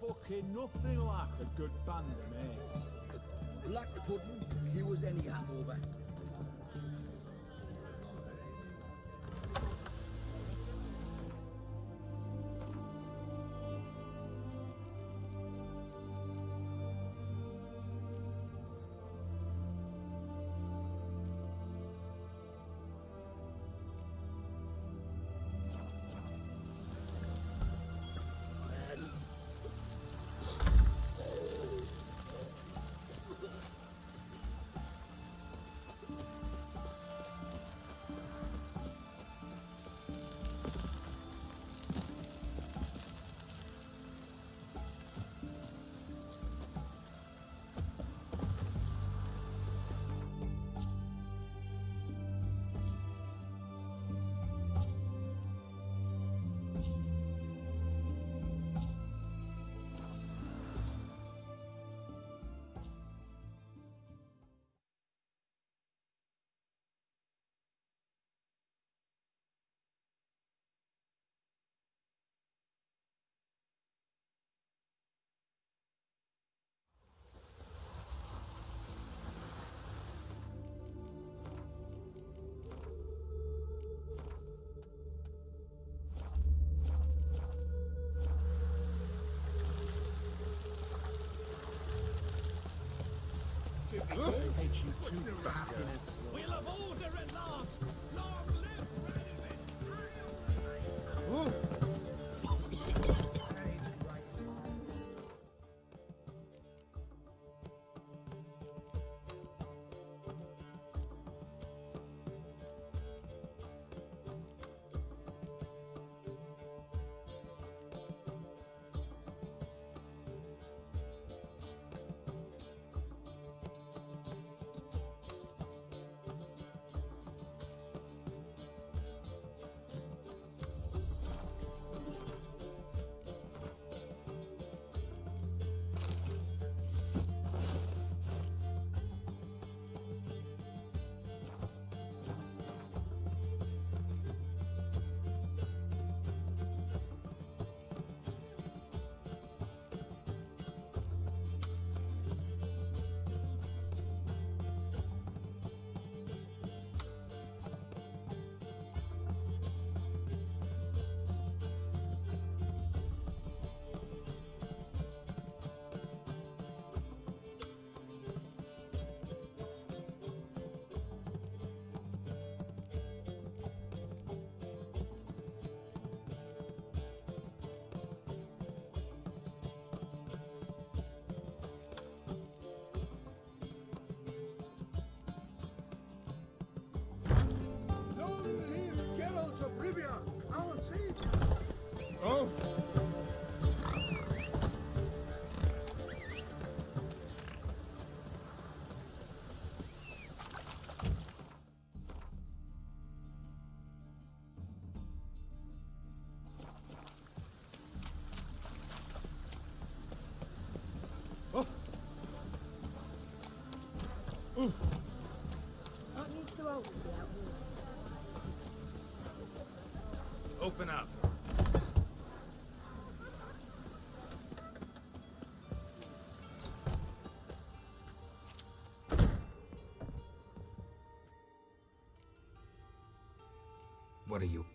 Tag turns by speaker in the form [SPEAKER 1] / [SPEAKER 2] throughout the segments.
[SPEAKER 1] fucking nothing like a good band of mates.
[SPEAKER 2] Black pudding cures any hangover.
[SPEAKER 3] Hate you too,
[SPEAKER 4] We'll have order at last! Long live
[SPEAKER 2] Of Rivia, our savior.
[SPEAKER 3] Oh!
[SPEAKER 5] Aren't you too old to be out here?
[SPEAKER 4] Open up.
[SPEAKER 3] What are you?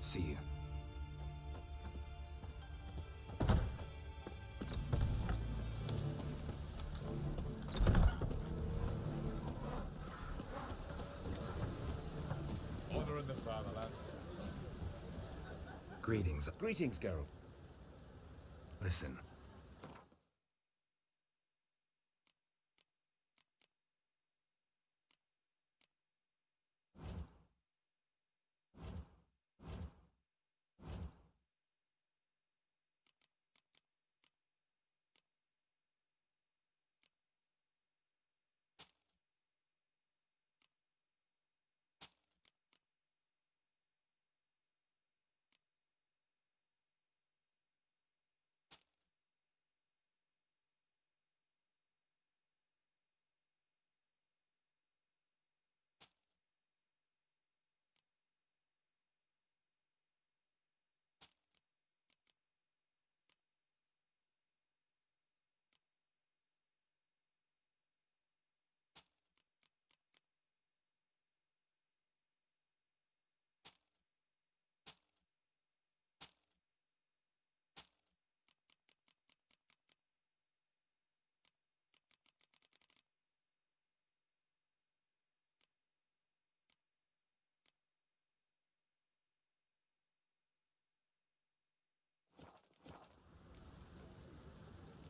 [SPEAKER 3] See you. the fatherland. Greetings.
[SPEAKER 6] Greetings, Geralt.
[SPEAKER 3] Listen.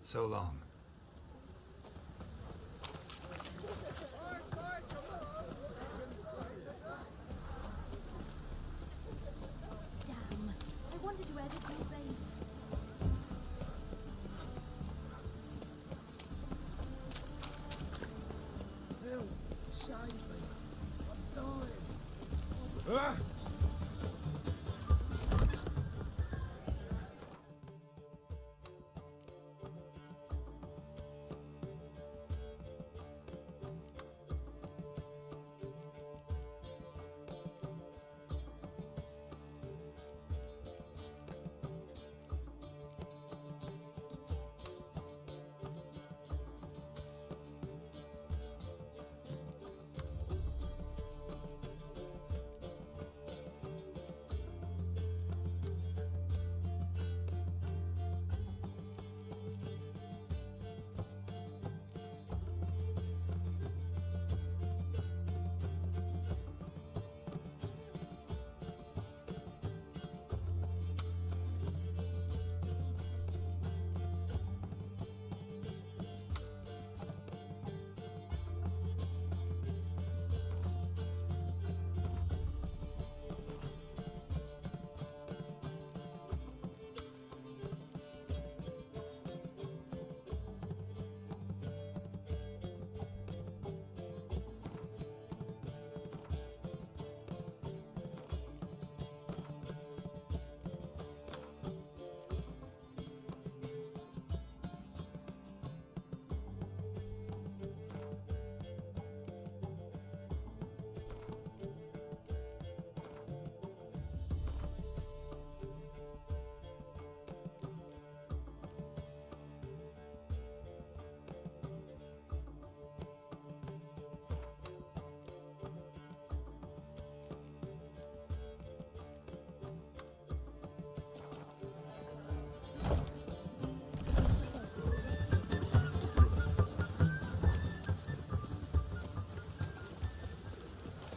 [SPEAKER 3] So long.
[SPEAKER 5] Damn. I wondered where the group base.
[SPEAKER 2] Help! Save me! I'm dying!
[SPEAKER 3] Ah!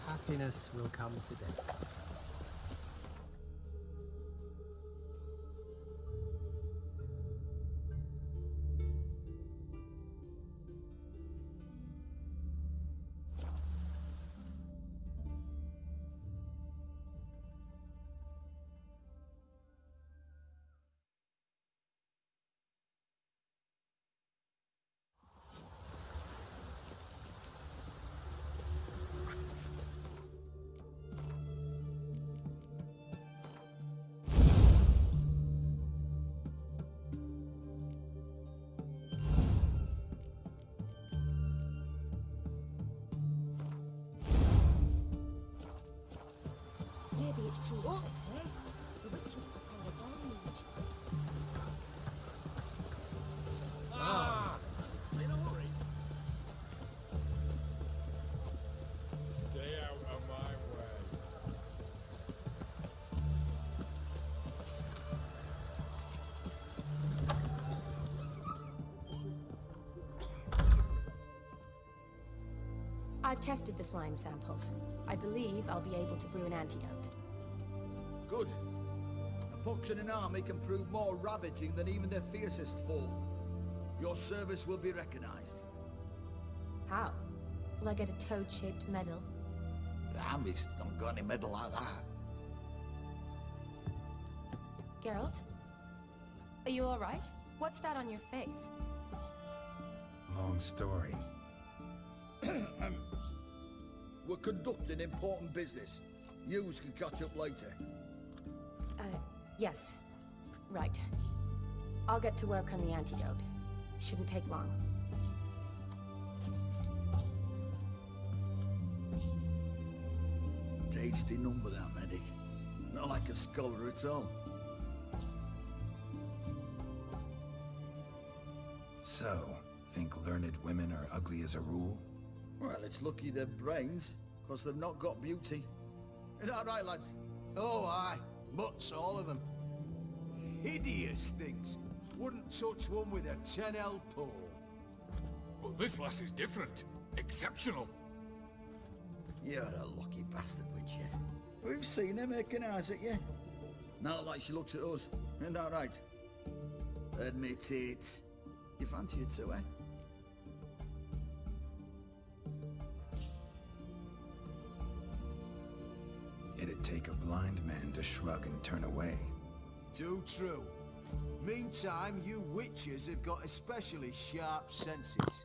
[SPEAKER 7] Happiness will come today.
[SPEAKER 5] Maybe it's true what they say. The witches prepare a deluge.
[SPEAKER 4] In a hurry.
[SPEAKER 3] Stay out of my way.
[SPEAKER 5] I've tested the slime samples. I believe I'll be able to brew an antidote.
[SPEAKER 2] Good. A pox in an army can prove more ravaging than even their fiercest foe. Your service will be recognized.
[SPEAKER 5] How? Will I get a toad-shaped medal?
[SPEAKER 2] The army's not got any medal like that.
[SPEAKER 5] Geralt? Are you alright? What's that on your face?
[SPEAKER 3] Long story.
[SPEAKER 2] We're conducting important business. Yous can catch up later.
[SPEAKER 5] Yes. Right. I'll get to work on the antidote. Shouldn't take long.
[SPEAKER 2] Tasty number, that medic. Not like a scholar at all.
[SPEAKER 3] So, think learned women are ugly as a rule?
[SPEAKER 2] Well, it's lucky they're brains, because they've not got beauty. Is that right, lads? Oh, aye. Mutts, all of them.
[SPEAKER 6] Hideous things. Wouldn't touch one with a 10L pole.
[SPEAKER 3] But this lass is different. Exceptional.
[SPEAKER 2] You're a lucky bastard, Witcher. We've seen her making eyes at you. Not like she looks at us. Isn't that right? Admit it. You fancy it too, eh?
[SPEAKER 3] It'd take a blind man to shrug and turn away.
[SPEAKER 6] Too true. Meantime, you witches have got especially sharp senses.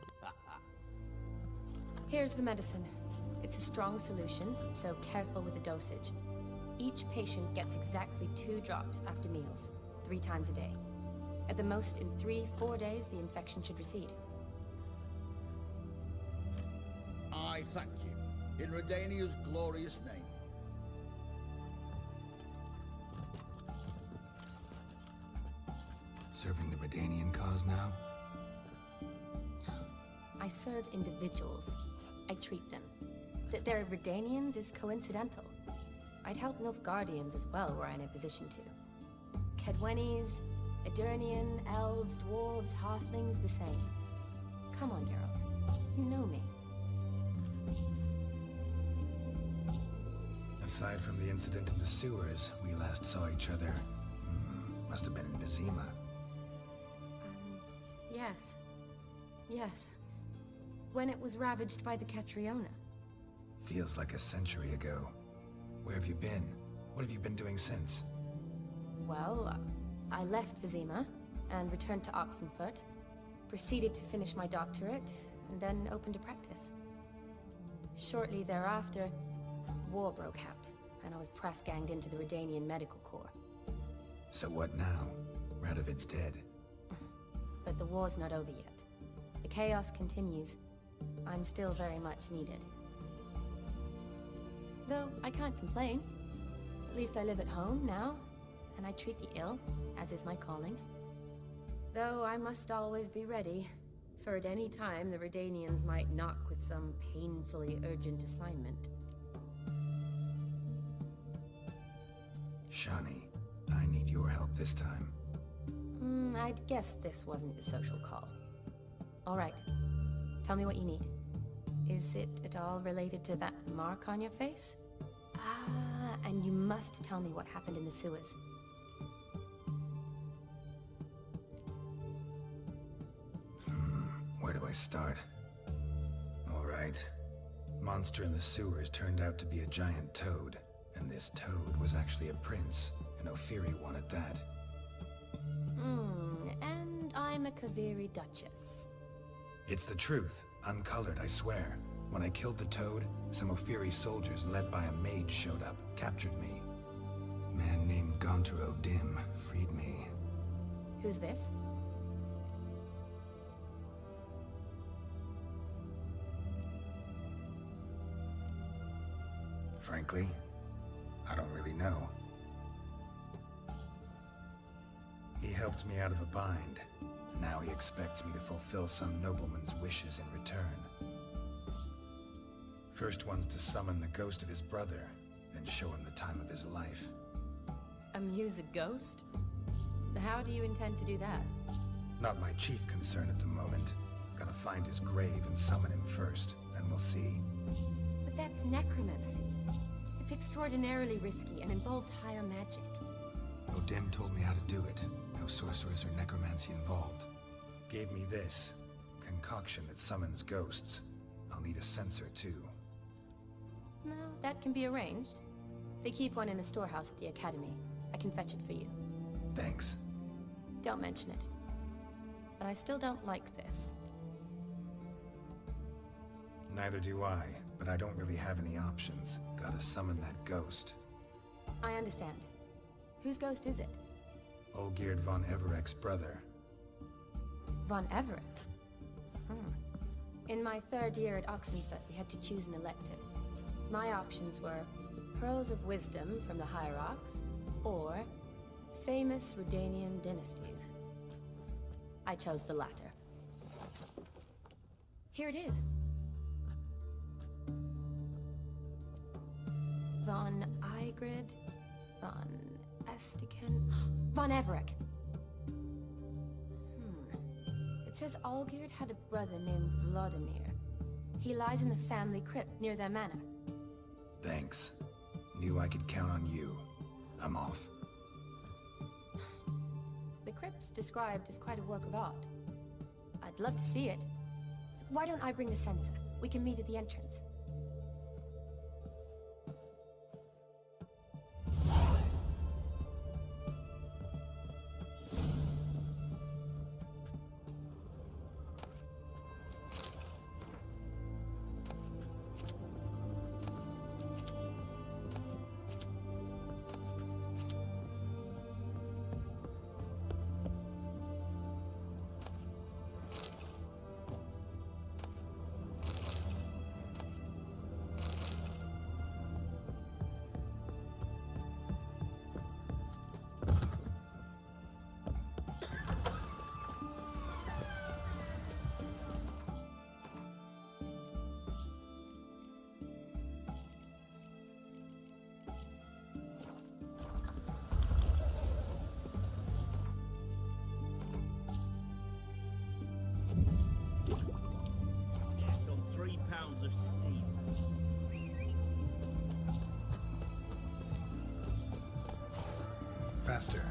[SPEAKER 5] Here's the medicine. It's a strong solution, so careful with the dosage. Each patient gets exactly 2 drops after meals, 3 times a day. At the most, in 3-4 days, the infection should recede.
[SPEAKER 2] I thank you. In Redania's glorious name.
[SPEAKER 3] Serving the Redanian cause now?
[SPEAKER 5] I serve individuals. I treat them. That they're Redanians is coincidental. I'd help Nilfgaardians as well were I in a position to. Kedwenis, Edirnian, elves, dwarves, halflings, the same. Come on, Geralt. You know me.
[SPEAKER 3] Aside from the incident in the sewers, we last saw each other. Must have been in Vizima.
[SPEAKER 5] Yes. Yes. When it was ravaged by the Catriona.
[SPEAKER 3] Feels like a century ago. Where have you been? What have you been doing since?
[SPEAKER 5] Well, I left Vizima and returned to Oxenfurt, proceeded to finish my doctorate, and then opened a practice. Shortly thereafter, war broke out, and I was press-ganged into the Redanian Medical Corps.
[SPEAKER 3] So what now? Radovid's dead.
[SPEAKER 5] But the war's not over yet. The chaos continues. I'm still very much needed. Though I can't complain. At least I live at home now, and I treat the ill, as is my calling. Though I must always be ready, for at any time the Redanians might knock with some painfully urgent assignment.
[SPEAKER 3] Shani, I need your help this time.
[SPEAKER 5] I'd guess this wasn't a social call. All right. Tell me what you need. Is it at all related to that mark on your face? Ah, and you must tell me what happened in the sewers.
[SPEAKER 3] Where do I start? All right. Monster in the sewers turned out to be a giant toad. And this toad was actually a prince, an Ophiri one at that.
[SPEAKER 5] And I'm a Kaviri Duchess.
[SPEAKER 3] It's the truth, uncolored, I swear. When I killed the toad, some Ophiri soldiers led by a mage showed up, captured me. Man named Gontaro Dim freed me.
[SPEAKER 5] Who's this?
[SPEAKER 3] Frankly, I don't really know. He helped me out of a bind. Now he expects me to fulfill some nobleman's wishes in return. First one's to summon the ghost of his brother, then show him the time of his life.
[SPEAKER 5] Amuse a ghost? How do you intend to do that?
[SPEAKER 3] Not my chief concern at the moment. Gotta find his grave and summon him first, then we'll see.
[SPEAKER 5] But that's necromancy. It's extraordinarily risky and involves higher magic.
[SPEAKER 3] O'Dim told me how to do it. No sorceress or necromancy involved. Gave me this. Concoction that summons ghosts. I'll need a sensor, too.
[SPEAKER 5] No, that can be arranged. They keep one in a storehouse at the Academy. I can fetch it for you.
[SPEAKER 3] Thanks.
[SPEAKER 5] Don't mention it. But I still don't like this.
[SPEAKER 3] Neither do I, but I don't really have any options. Gotta summon that ghost.
[SPEAKER 5] I understand. Whose ghost is it?
[SPEAKER 3] Olgierd von Everek's brother.
[SPEAKER 5] Von Everett? In my third year at Oxenfurt, we had to choose an elective. My options were Pearls of Wisdom from the Hierarchs, or famous Redanian dynasties. I chose the latter. Here it is. Von Igrid, Von Estiken, Von Everek. It says Olgierd had a brother named Vladimir. He lies in the family crypt near their manor.
[SPEAKER 3] Thanks. Knew I could count on you. I'm off.
[SPEAKER 5] The crypt's described as quite a work of art. I'd love to see it. Why don't I bring the sensor? We can meet at the entrance.
[SPEAKER 4] On 3 pounds of steel.
[SPEAKER 3] Faster.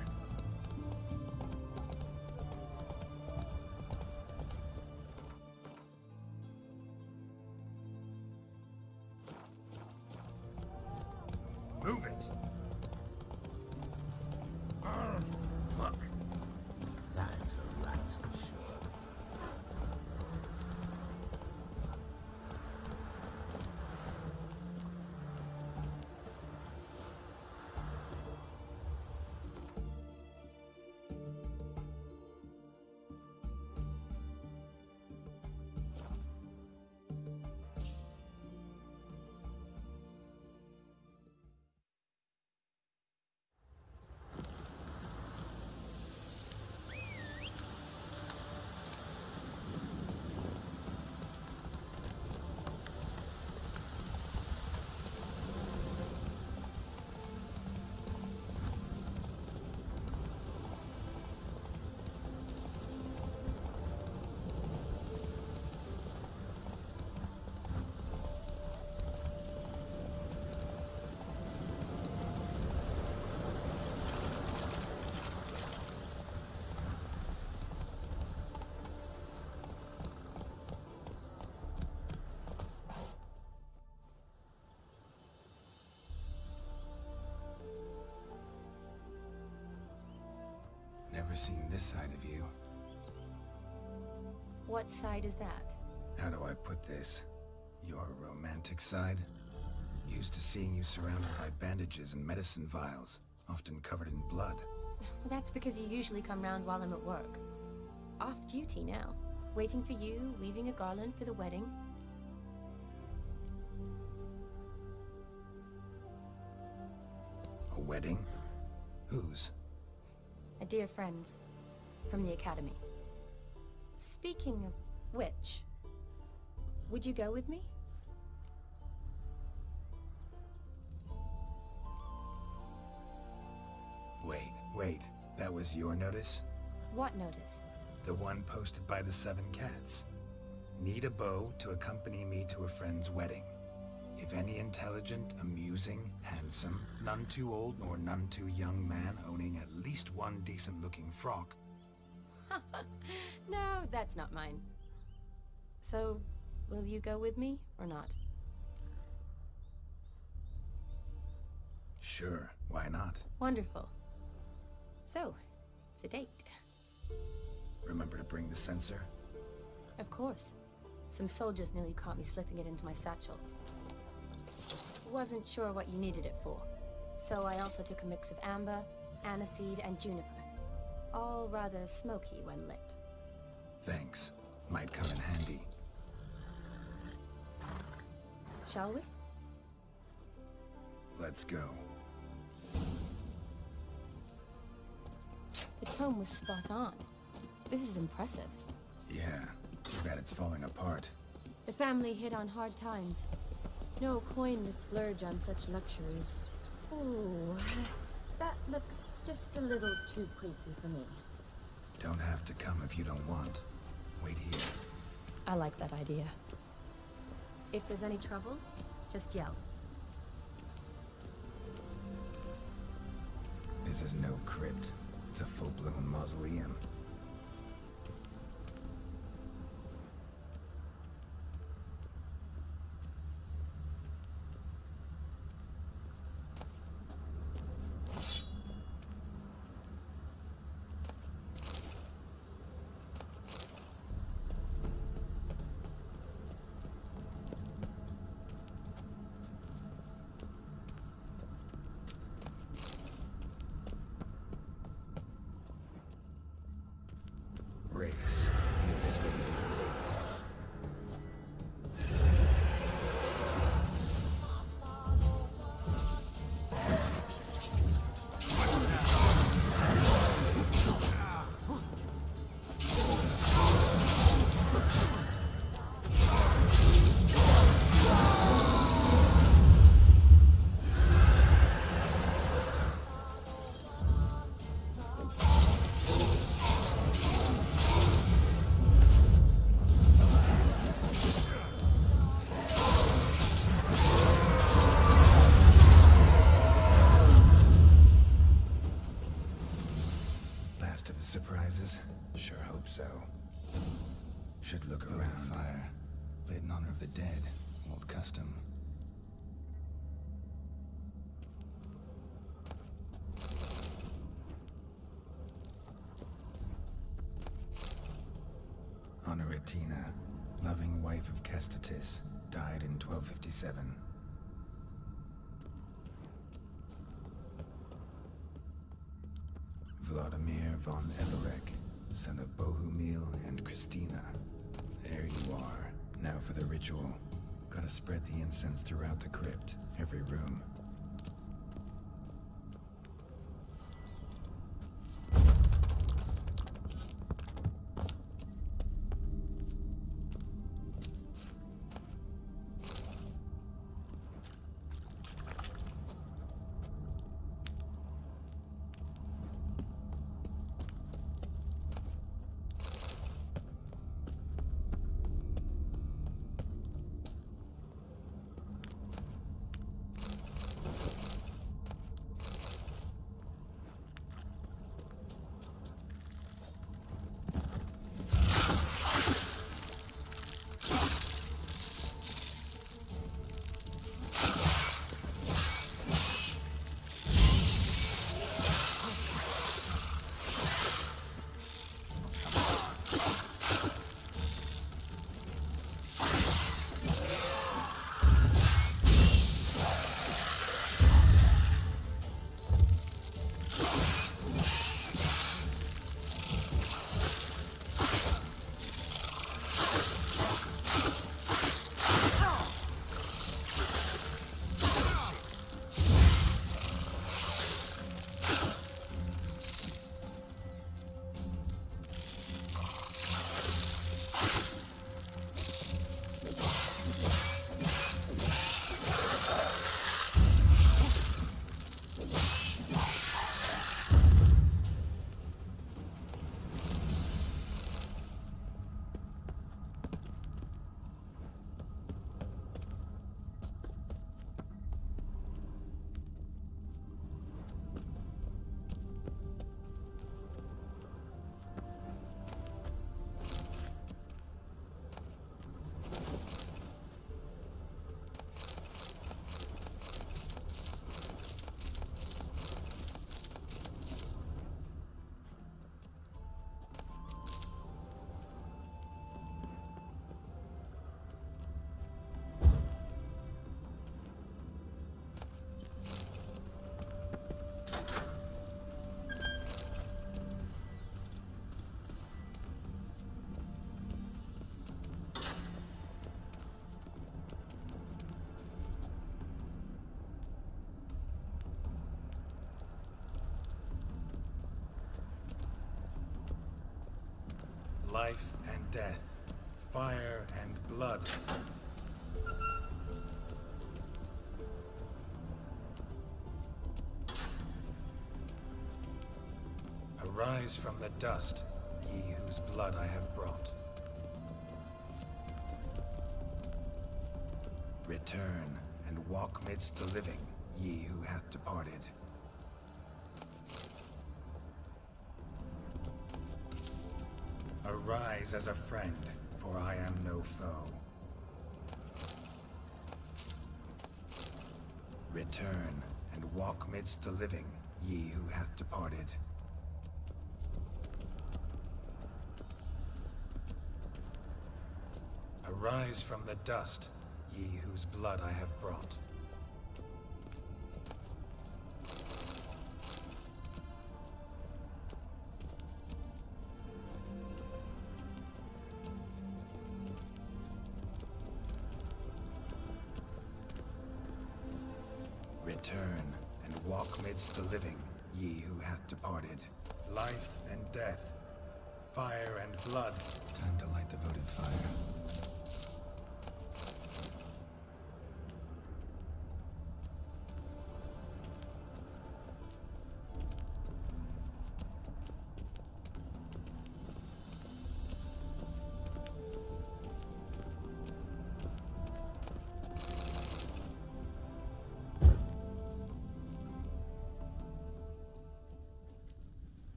[SPEAKER 3] Move it!
[SPEAKER 4] Fuck.
[SPEAKER 7] That's a rat for sure.
[SPEAKER 3] Never seen this side of you.
[SPEAKER 5] What side is that?
[SPEAKER 3] How do I put this? Your romantic side? Used to seeing you surrounded by bandages and medicine vials, often covered in blood.
[SPEAKER 5] Well, that's because you usually come round while I'm at work. Off duty now. Waiting for you, weaving a garland for the wedding.
[SPEAKER 3] A wedding? Whose?
[SPEAKER 5] A dear friend's. From the Academy. Speaking of which, would you go with me?
[SPEAKER 3] Wait. That was your notice?
[SPEAKER 5] What notice?
[SPEAKER 3] The one posted by the 7 Cats. Need a bow to accompany me to a friend's wedding. If any intelligent, amusing, handsome, none too old nor none too young man owning at least one decent-looking frock.
[SPEAKER 5] No, that's not mine. So, will you go with me, or not?
[SPEAKER 3] Sure, why not?
[SPEAKER 5] Wonderful. So, it's a date.
[SPEAKER 3] Remember to bring the sensor?
[SPEAKER 5] Of course. Some soldiers nearly caught me slipping it into my satchel. Wasn't sure what you needed it for, so I also took a mix of amber, aniseed, and juniper. All rather smoky when lit.
[SPEAKER 3] Thanks. Might come in handy.
[SPEAKER 5] Shall we?
[SPEAKER 3] Let's go.
[SPEAKER 5] The tome was spot on. This is impressive.
[SPEAKER 3] Yeah, too bad it's falling apart.
[SPEAKER 5] The family hit on hard times. No coin to splurge on such luxuries. Ooh, that looks just a little too creepy for me.
[SPEAKER 3] Don't have to come if you don't want. Wait here.
[SPEAKER 5] I like that idea. If there's any trouble, just yell.
[SPEAKER 3] This is no crypt. It's a full-blown mausoleum. Race. Knew this wouldn't be easy. Last of the surprises? Sure hope so. Should look around. Fire. Lit in honor of the dead. Old custom. Honoratina, loving wife of Kestatis, died in 1257. Vladimir von Everek, son of Bohumil and Christina. There you are. Now for the ritual. Gotta spread the incense throughout the crypt, every room. life and death, fire and blood. Arise from the dust, ye whose blood I have brought. Return and walk midst the living, ye who hath departed. Arise as a friend, for I am no foe. Return and walk midst the living, ye who hath departed. Arise from the dust, ye whose blood I have brought. Return and walk midst the living, ye who hath departed. Life and death, fire and blood. Time to light the votive fire.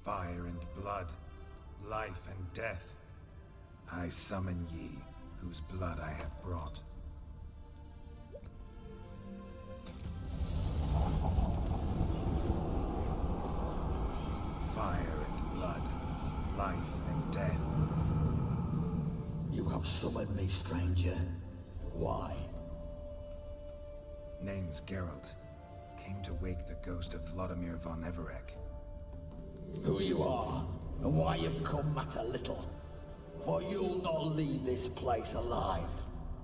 [SPEAKER 3] Fire and blood, life and death. I summon ye, whose blood I have brought. Fire and blood, life and death.
[SPEAKER 2] You have summoned me, stranger. Why?
[SPEAKER 3] Name's Geralt. Came to wake the ghost of Vladimir von Everec.
[SPEAKER 2] Who you are, and why you've come matter little. For you'll not leave this place alive.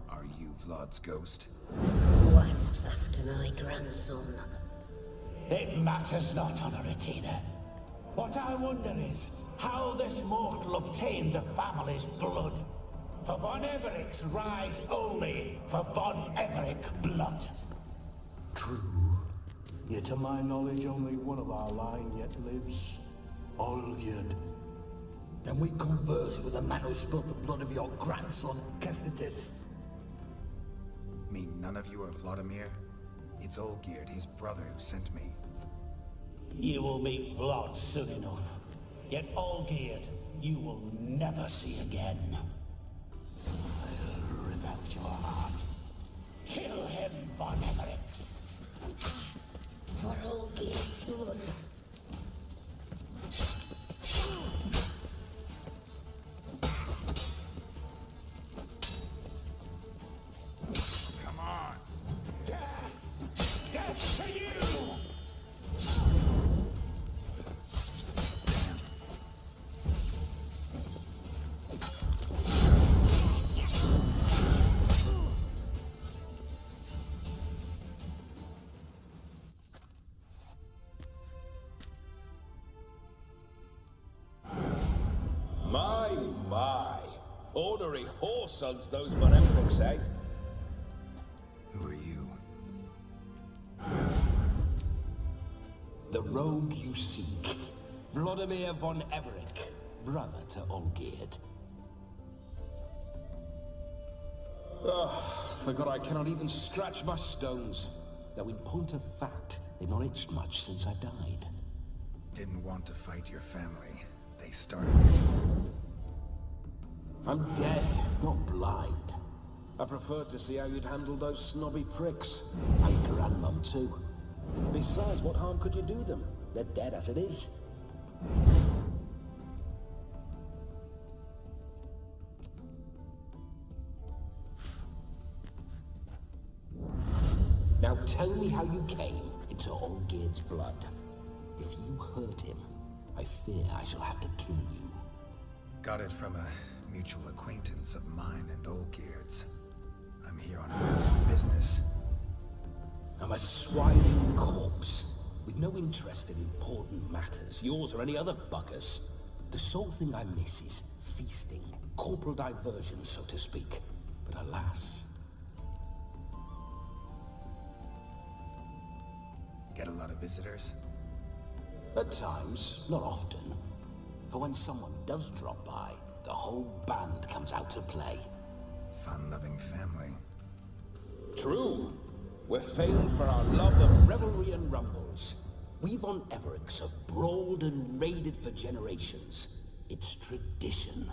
[SPEAKER 3] Are you Vlad's ghost?
[SPEAKER 8] Who asks after my grandson?
[SPEAKER 7] It matters not, Honoratina. What I wonder is how this mortal obtained the family's blood. For von Everec's rise only for von Everec blood.
[SPEAKER 9] True. Yet to my knowledge, only one of our line yet lives. Olgierd.
[SPEAKER 2] Then we converse with the man who spilled the blood of your grandson, Kestitis.
[SPEAKER 3] Mean none of you are Vladimir? It's Olgierd, his brother, who sent me.
[SPEAKER 7] You will meet Vlad soon enough. Yet Olgierd, you will never see again. I'll rip out your heart. Kill him, von Everec.
[SPEAKER 8] For Olgierd's blood.
[SPEAKER 3] Come on!
[SPEAKER 7] Death! Death to you!
[SPEAKER 4] My. Ornery whoresuns those von Everecs, eh?
[SPEAKER 3] Who are you?
[SPEAKER 7] The rogue you seek. Vladimir von Everec, brother to Olgierd. Forgot I cannot even scratch my stones. Though in point of fact, they've not itched much since I died.
[SPEAKER 3] Didn't want to fight your family. They started it.
[SPEAKER 7] I'm dead, not blind. I preferred to see how you'd handle those snobby pricks. And Grandmum too. Besides, what harm could you do them? They're dead as it is. Now tell me how you came into Olgierd's blood. If you hurt him, I fear I shall have to kill you.
[SPEAKER 3] Got it from a mutual acquaintance of mine and Olgierd's. I'm here on a business.
[SPEAKER 7] I'm a swiving corpse, with no interest in important matters, yours or any other buggers. The sole thing I miss is feasting, corporal diversion, so to speak. But alas...
[SPEAKER 3] Get a lot of visitors?
[SPEAKER 7] At times, not often. For when someone does drop by, the whole band comes out to play.
[SPEAKER 3] Fun-loving family.
[SPEAKER 7] True. We're famed for our love of revelry and rumbles. We Von Evericks have brawled and raided for generations. It's tradition.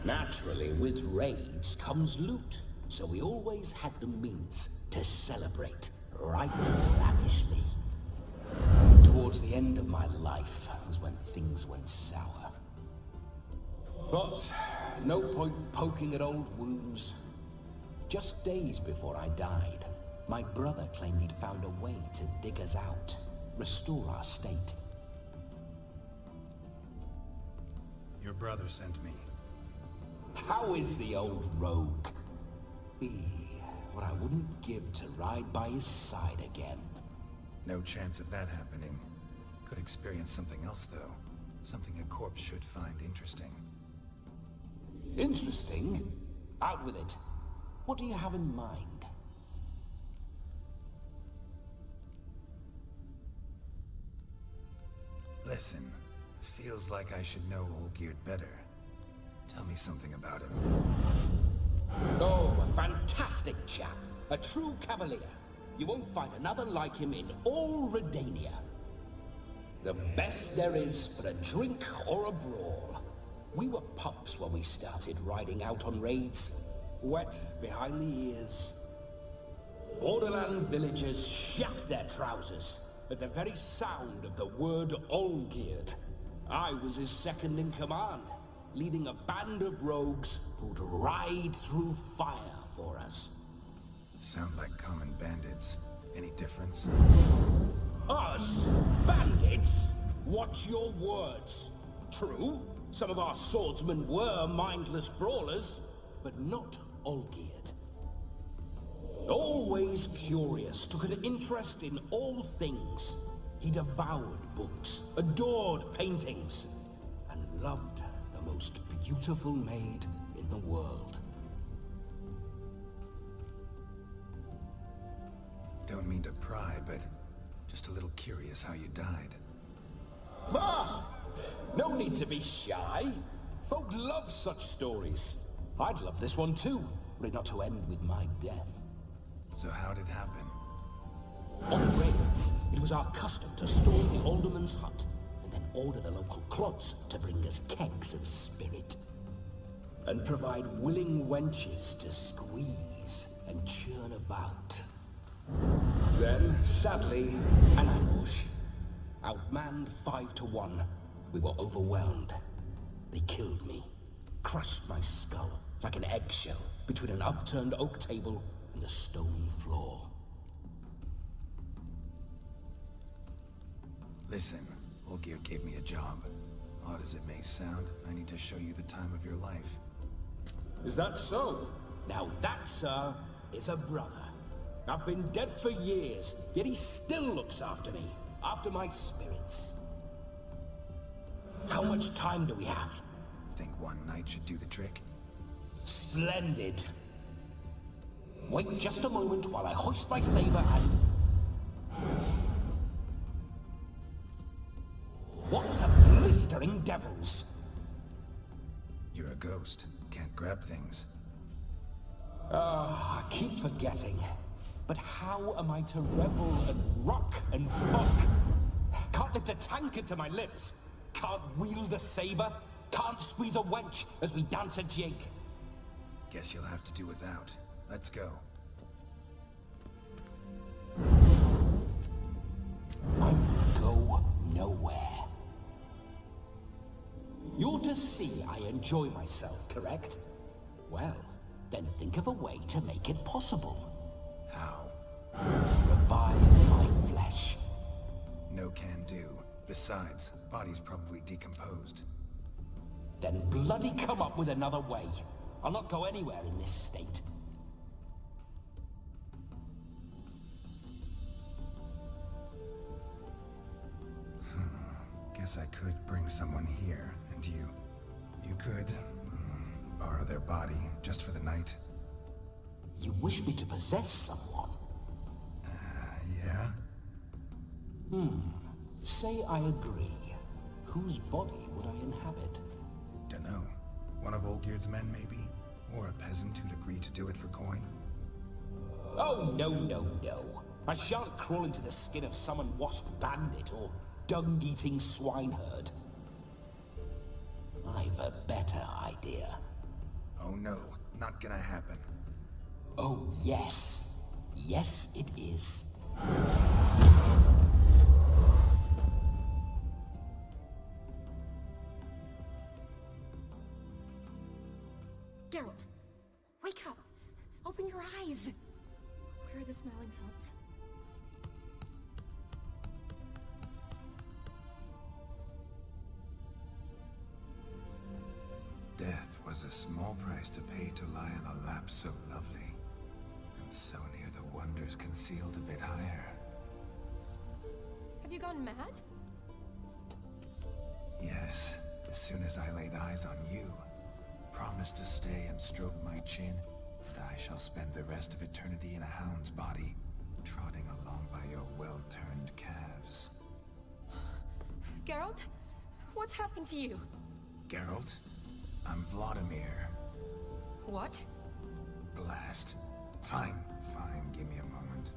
[SPEAKER 7] Naturally, with raids comes loot, so we always had the means to celebrate right lavishly. Towards the end of my life was when things went sour. But no point poking at old wounds. Just days before I died, my brother claimed he'd found a way to dig us out, restore our state.
[SPEAKER 3] Your brother sent me.
[SPEAKER 7] How is the old rogue? What I wouldn't give to ride by his side again.
[SPEAKER 3] No chance of that happening. Could experience something else, though. Something a corpse should find interesting.
[SPEAKER 7] Interesting? Out with it. What do you have in mind?
[SPEAKER 3] Listen, feels like I should know Olgierd better. Tell me something about him.
[SPEAKER 7] Oh, a fantastic chap. A true cavalier. You won't find another like him in all Redania. The best there is for a drink or a brawl. We were pups when we started riding out on raids. Wet behind the ears. Borderland villagers shat their trousers at the very sound of the word Olgierd. I was his second in command, leading a band of rogues who'd ride through fire for us.
[SPEAKER 3] Sound like common bandits. Any difference?
[SPEAKER 7] Us? Bandits? Watch your words. True, some of our swordsmen were mindless brawlers, but not Olgierd. Always curious, took an interest in all things. He devoured books, adored paintings, and loved the most beautiful maid in the world.
[SPEAKER 3] Don't mean to pry, but just a little curious how you died.
[SPEAKER 7] Ah! No need to be shy. Folk love such stories. I'd love this one too, were it not to end with my death.
[SPEAKER 3] So how did it happen?
[SPEAKER 7] On raids, it was our custom to storm the alderman's hut, and then order the local clods to bring us kegs of spirit. And provide willing wenches to squeeze and churn about. Then, sadly, an ambush. Outmanned 5 to 1, we were overwhelmed. They killed me, crushed my skull like an eggshell between an upturned oak table and the stone floor.
[SPEAKER 3] Listen, Olgierd gave me a job. Odd as it may sound, I need to show you the time of your life.
[SPEAKER 7] Is that so? Now that, sir, is a brother. I've been dead for years, yet he still looks after me, after my spirits. How much time do we have?
[SPEAKER 3] Think one night should do the trick?
[SPEAKER 7] Splendid. Wait just a moment while I hoist my saber and... What the blistering devils!
[SPEAKER 3] You're a ghost. Can't grab things.
[SPEAKER 7] I keep forgetting. But how am I to revel and rock and fuck? Can't lift a tankard to my lips. Can't wield a saber. Can't squeeze a wench as we dance a jig.
[SPEAKER 3] Guess you'll have to do without. Let's go.
[SPEAKER 7] I will go nowhere. You're to see I enjoy myself, correct? Well, then think of a way to make it possible.
[SPEAKER 3] How?
[SPEAKER 7] Revive my flesh.
[SPEAKER 3] No can do. Besides, body's probably decomposed.
[SPEAKER 7] Then bloody come up with another way. I'll not go anywhere in this state.
[SPEAKER 3] guess I could bring someone here, and you could borrow their body just for the night.
[SPEAKER 7] You wish me to possess someone?
[SPEAKER 3] Yeah?
[SPEAKER 7] Say I agree. Whose body would I inhabit?
[SPEAKER 3] Dunno. One of Olgierd's men, maybe? Or a peasant who'd agree to do it for coin?
[SPEAKER 7] Oh, no, no, no. I shan't crawl into the skin of some unwashed bandit or dung-eating swineherd. I've a better idea.
[SPEAKER 3] Oh no, not gonna happen.
[SPEAKER 7] Oh, yes. Yes, it is.
[SPEAKER 5] Geralt, wake up! Open your eyes! Where are the smelling salts?
[SPEAKER 3] Death was a small price to pay to lie on a lap so lovely, and so near the wonders concealed a bit higher.
[SPEAKER 5] Have you gone mad?
[SPEAKER 3] Yes, as soon as I laid eyes on you, promised to stay and stroke my chin, and I shall spend the rest of eternity in a hound's body, trotting along by your well-turned calves.
[SPEAKER 5] Geralt? What's happened to you?
[SPEAKER 3] Geralt? I'm Vladimir.
[SPEAKER 5] What?
[SPEAKER 3] Blast. Fine, give me a moment.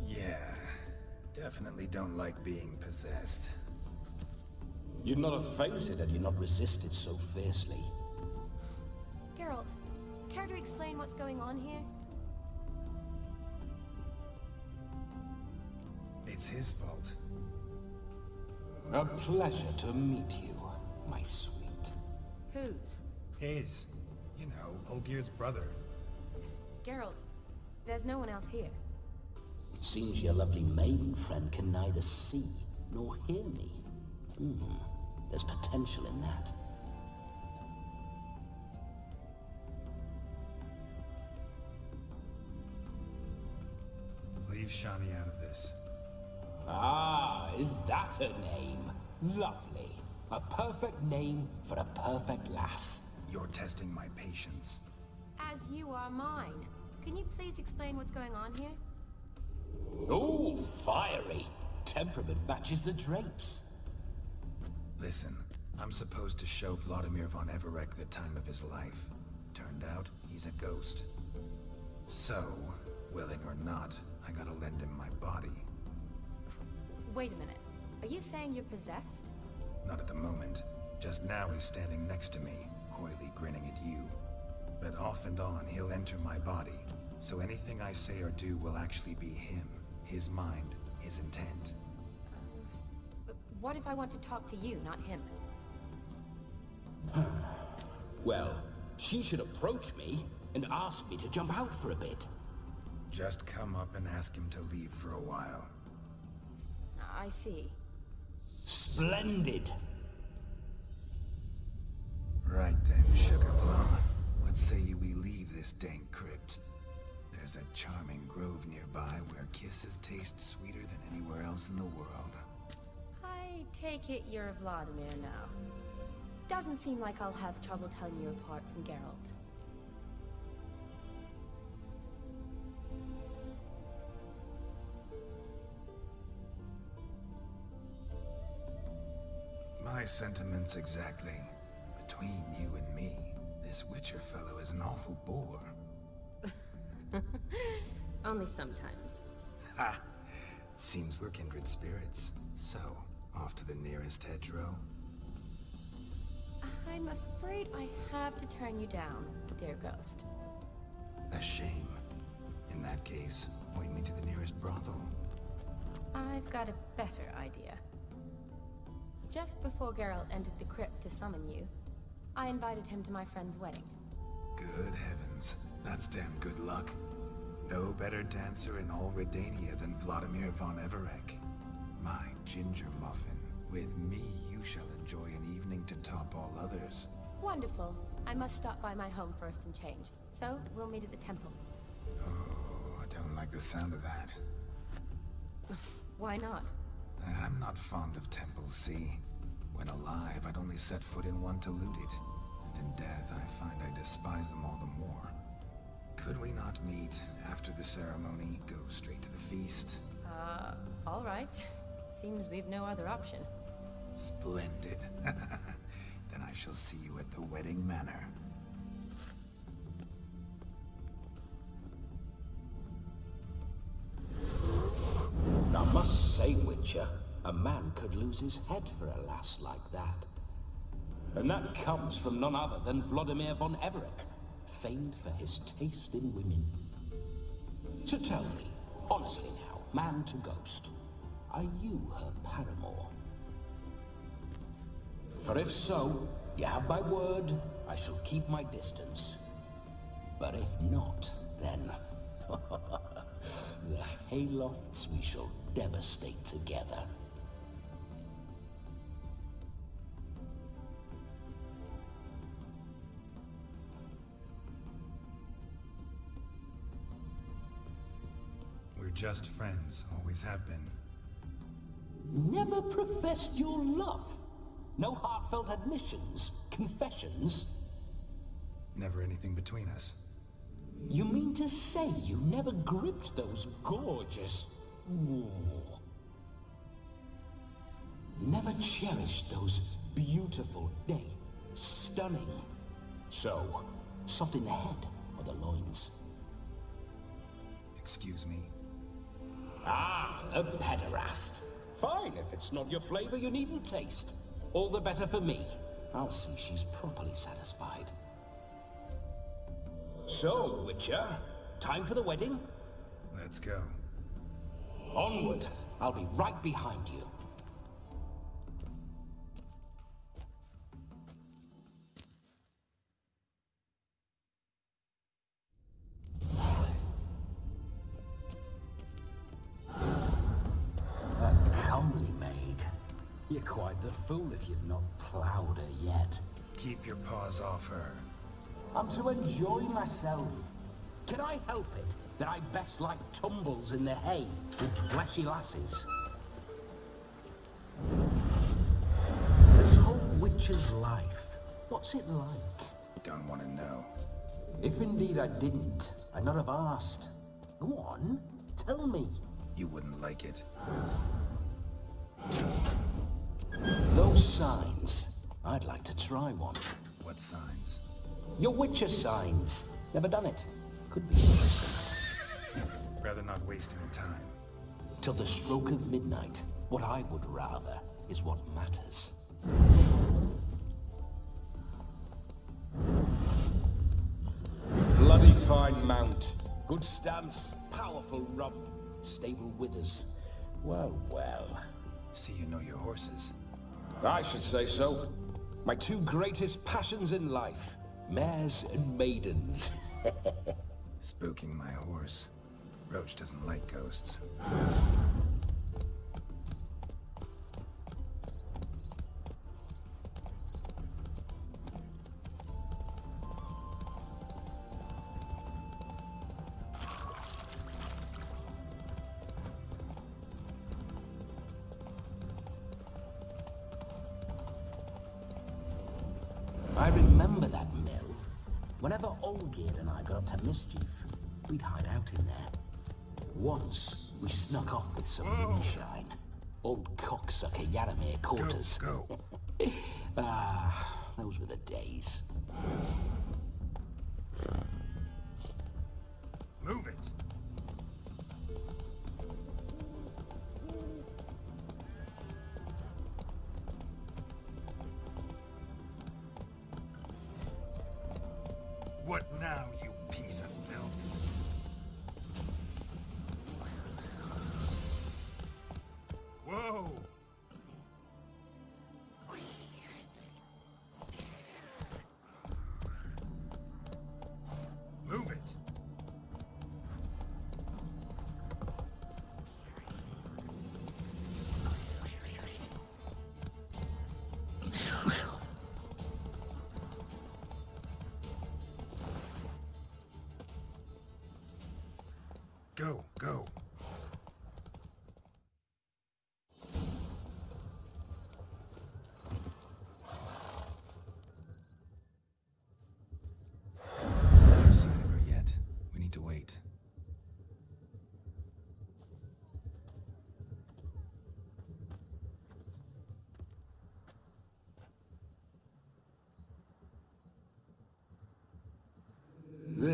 [SPEAKER 3] Yeah, definitely don't like being possessed.
[SPEAKER 7] You'd not have fainted had you not resisted so fiercely.
[SPEAKER 5] Geralt, care to explain what's going on here?
[SPEAKER 3] It's his fault.
[SPEAKER 7] A pleasure to meet you, my sweet.
[SPEAKER 5] Whose?
[SPEAKER 3] His. You know, Olgierd's brother.
[SPEAKER 5] Geralt, there's no one else here.
[SPEAKER 7] Seems your lovely maiden friend can neither see nor hear me. There's potential in that.
[SPEAKER 3] Leave Shani out of this.
[SPEAKER 7] Ah, is that her name? Lovely. A perfect name for a perfect lass.
[SPEAKER 3] You're testing my patience.
[SPEAKER 5] As you are mine. Can you please explain what's going on here?
[SPEAKER 7] Oh, fiery. Temperament matches the drapes.
[SPEAKER 3] Listen, I'm supposed to show Vladimir von Everec the time of his life. Turned out, he's a ghost. So, willing or not, I gotta lend him my body.
[SPEAKER 5] Wait a minute. Are you saying you're possessed?
[SPEAKER 3] Not at the moment. Just now he's standing next to me, coyly grinning at you. But off and on, he'll enter my body. So anything I say or do will actually be him. His mind, his intent.
[SPEAKER 5] But what if I want to talk to you, not him?
[SPEAKER 7] Well, she should approach me and ask me to jump out for a bit.
[SPEAKER 3] Just come up and ask him to leave for a while.
[SPEAKER 5] I see.
[SPEAKER 7] Splendid.
[SPEAKER 3] Right then, Sugar Plum. What say you we leave this dank crypt? There's a charming grove nearby where kisses taste sweeter than anywhere else in the world.
[SPEAKER 5] I take it you're Vladimir now. Doesn't seem like I'll have trouble telling you apart from Geralt.
[SPEAKER 3] My sentiments exactly. Between you and me, this Witcher fellow is an awful bore.
[SPEAKER 5] Only sometimes.
[SPEAKER 3] Ha! Seems we're kindred spirits. So, off to the nearest hedgerow?
[SPEAKER 5] I'm afraid I have to turn you down, dear ghost.
[SPEAKER 3] A shame. In that case, point me to the nearest brothel.
[SPEAKER 5] I've got a better idea. Just before Geralt entered the crypt to summon you, I invited him to my friend's wedding.
[SPEAKER 3] Good heavens. That's damn good luck. No better dancer in all Redania than Vladimir von Everec. My ginger muffin. With me, you shall enjoy an evening to top all others.
[SPEAKER 5] Wonderful. I must stop by my home first and change. So, we'll meet at the temple.
[SPEAKER 3] Oh, I don't like the sound of that.
[SPEAKER 5] Why not?
[SPEAKER 3] I'm not fond of temples, see? When alive, I'd only set foot in one to loot it. And in death, I find I despise them all the more. Could we not meet after the ceremony, go straight to the feast?
[SPEAKER 5] All right. Seems we've no other option.
[SPEAKER 3] Splendid. Then I shall see you at the wedding manor.
[SPEAKER 7] I must say, Witcher, a man could lose his head for a lass like that. And that comes from none other than Vladimir von Everec, famed for his taste in women. So tell me, honestly now, man to ghost, are you her paramour? For if so, you have my word, I shall keep my distance. But if not, then... the Haylofts we shall devastate together.
[SPEAKER 3] We're just friends, always have been.
[SPEAKER 7] Never professed your love? No heartfelt admissions, confessions?
[SPEAKER 3] Never anything between us.
[SPEAKER 7] You mean to say you never gripped those gorgeous... Ooh. Never cherished those beautiful, nay, stunning... So, soft in the head or the loins?
[SPEAKER 3] Excuse me?
[SPEAKER 7] Ah, a pederast. Fine, if it's not your flavor, you needn't taste. All the better for me. I'll see she's properly satisfied. So, Witcher, time for the wedding?
[SPEAKER 3] Let's go.
[SPEAKER 7] Onward. I'll be right behind you. A comely maid. You're quite the fool if you've not ploughed her yet.
[SPEAKER 3] Keep your paws off her.
[SPEAKER 7] I'm to enjoy myself. Can I help it that I best like tumbles in the hay with fleshy lasses? This whole witcher's life, what's it like?
[SPEAKER 3] Don't want to know.
[SPEAKER 7] If indeed I didn't, I'd not have asked. Go on, tell me.
[SPEAKER 3] You wouldn't like it.
[SPEAKER 7] Those signs, I'd like to try one.
[SPEAKER 3] What signs?
[SPEAKER 7] Your witcher signs. Never done it. Could be interesting.
[SPEAKER 3] Rather not waste any time.
[SPEAKER 7] Till the stroke of midnight, what I would rather is what matters. Bloody fine mount. Good stance, powerful rump, stable withers. Well, well.
[SPEAKER 3] See you know your horses.
[SPEAKER 7] I should say so. My two greatest passions in life. Mares and maidens.
[SPEAKER 3] Spooking my horse. Roach doesn't like ghosts.
[SPEAKER 10] I remember that mill. Whenever Olgierd and I got up to mischief, we'd hide out in there. Once, we snuck off with some moonshine. Old cocksucker Yaramir caught us.
[SPEAKER 3] Go.
[SPEAKER 10] Those were the days.
[SPEAKER 3] Move it. What now, you piece of filth? Whoa! Move it!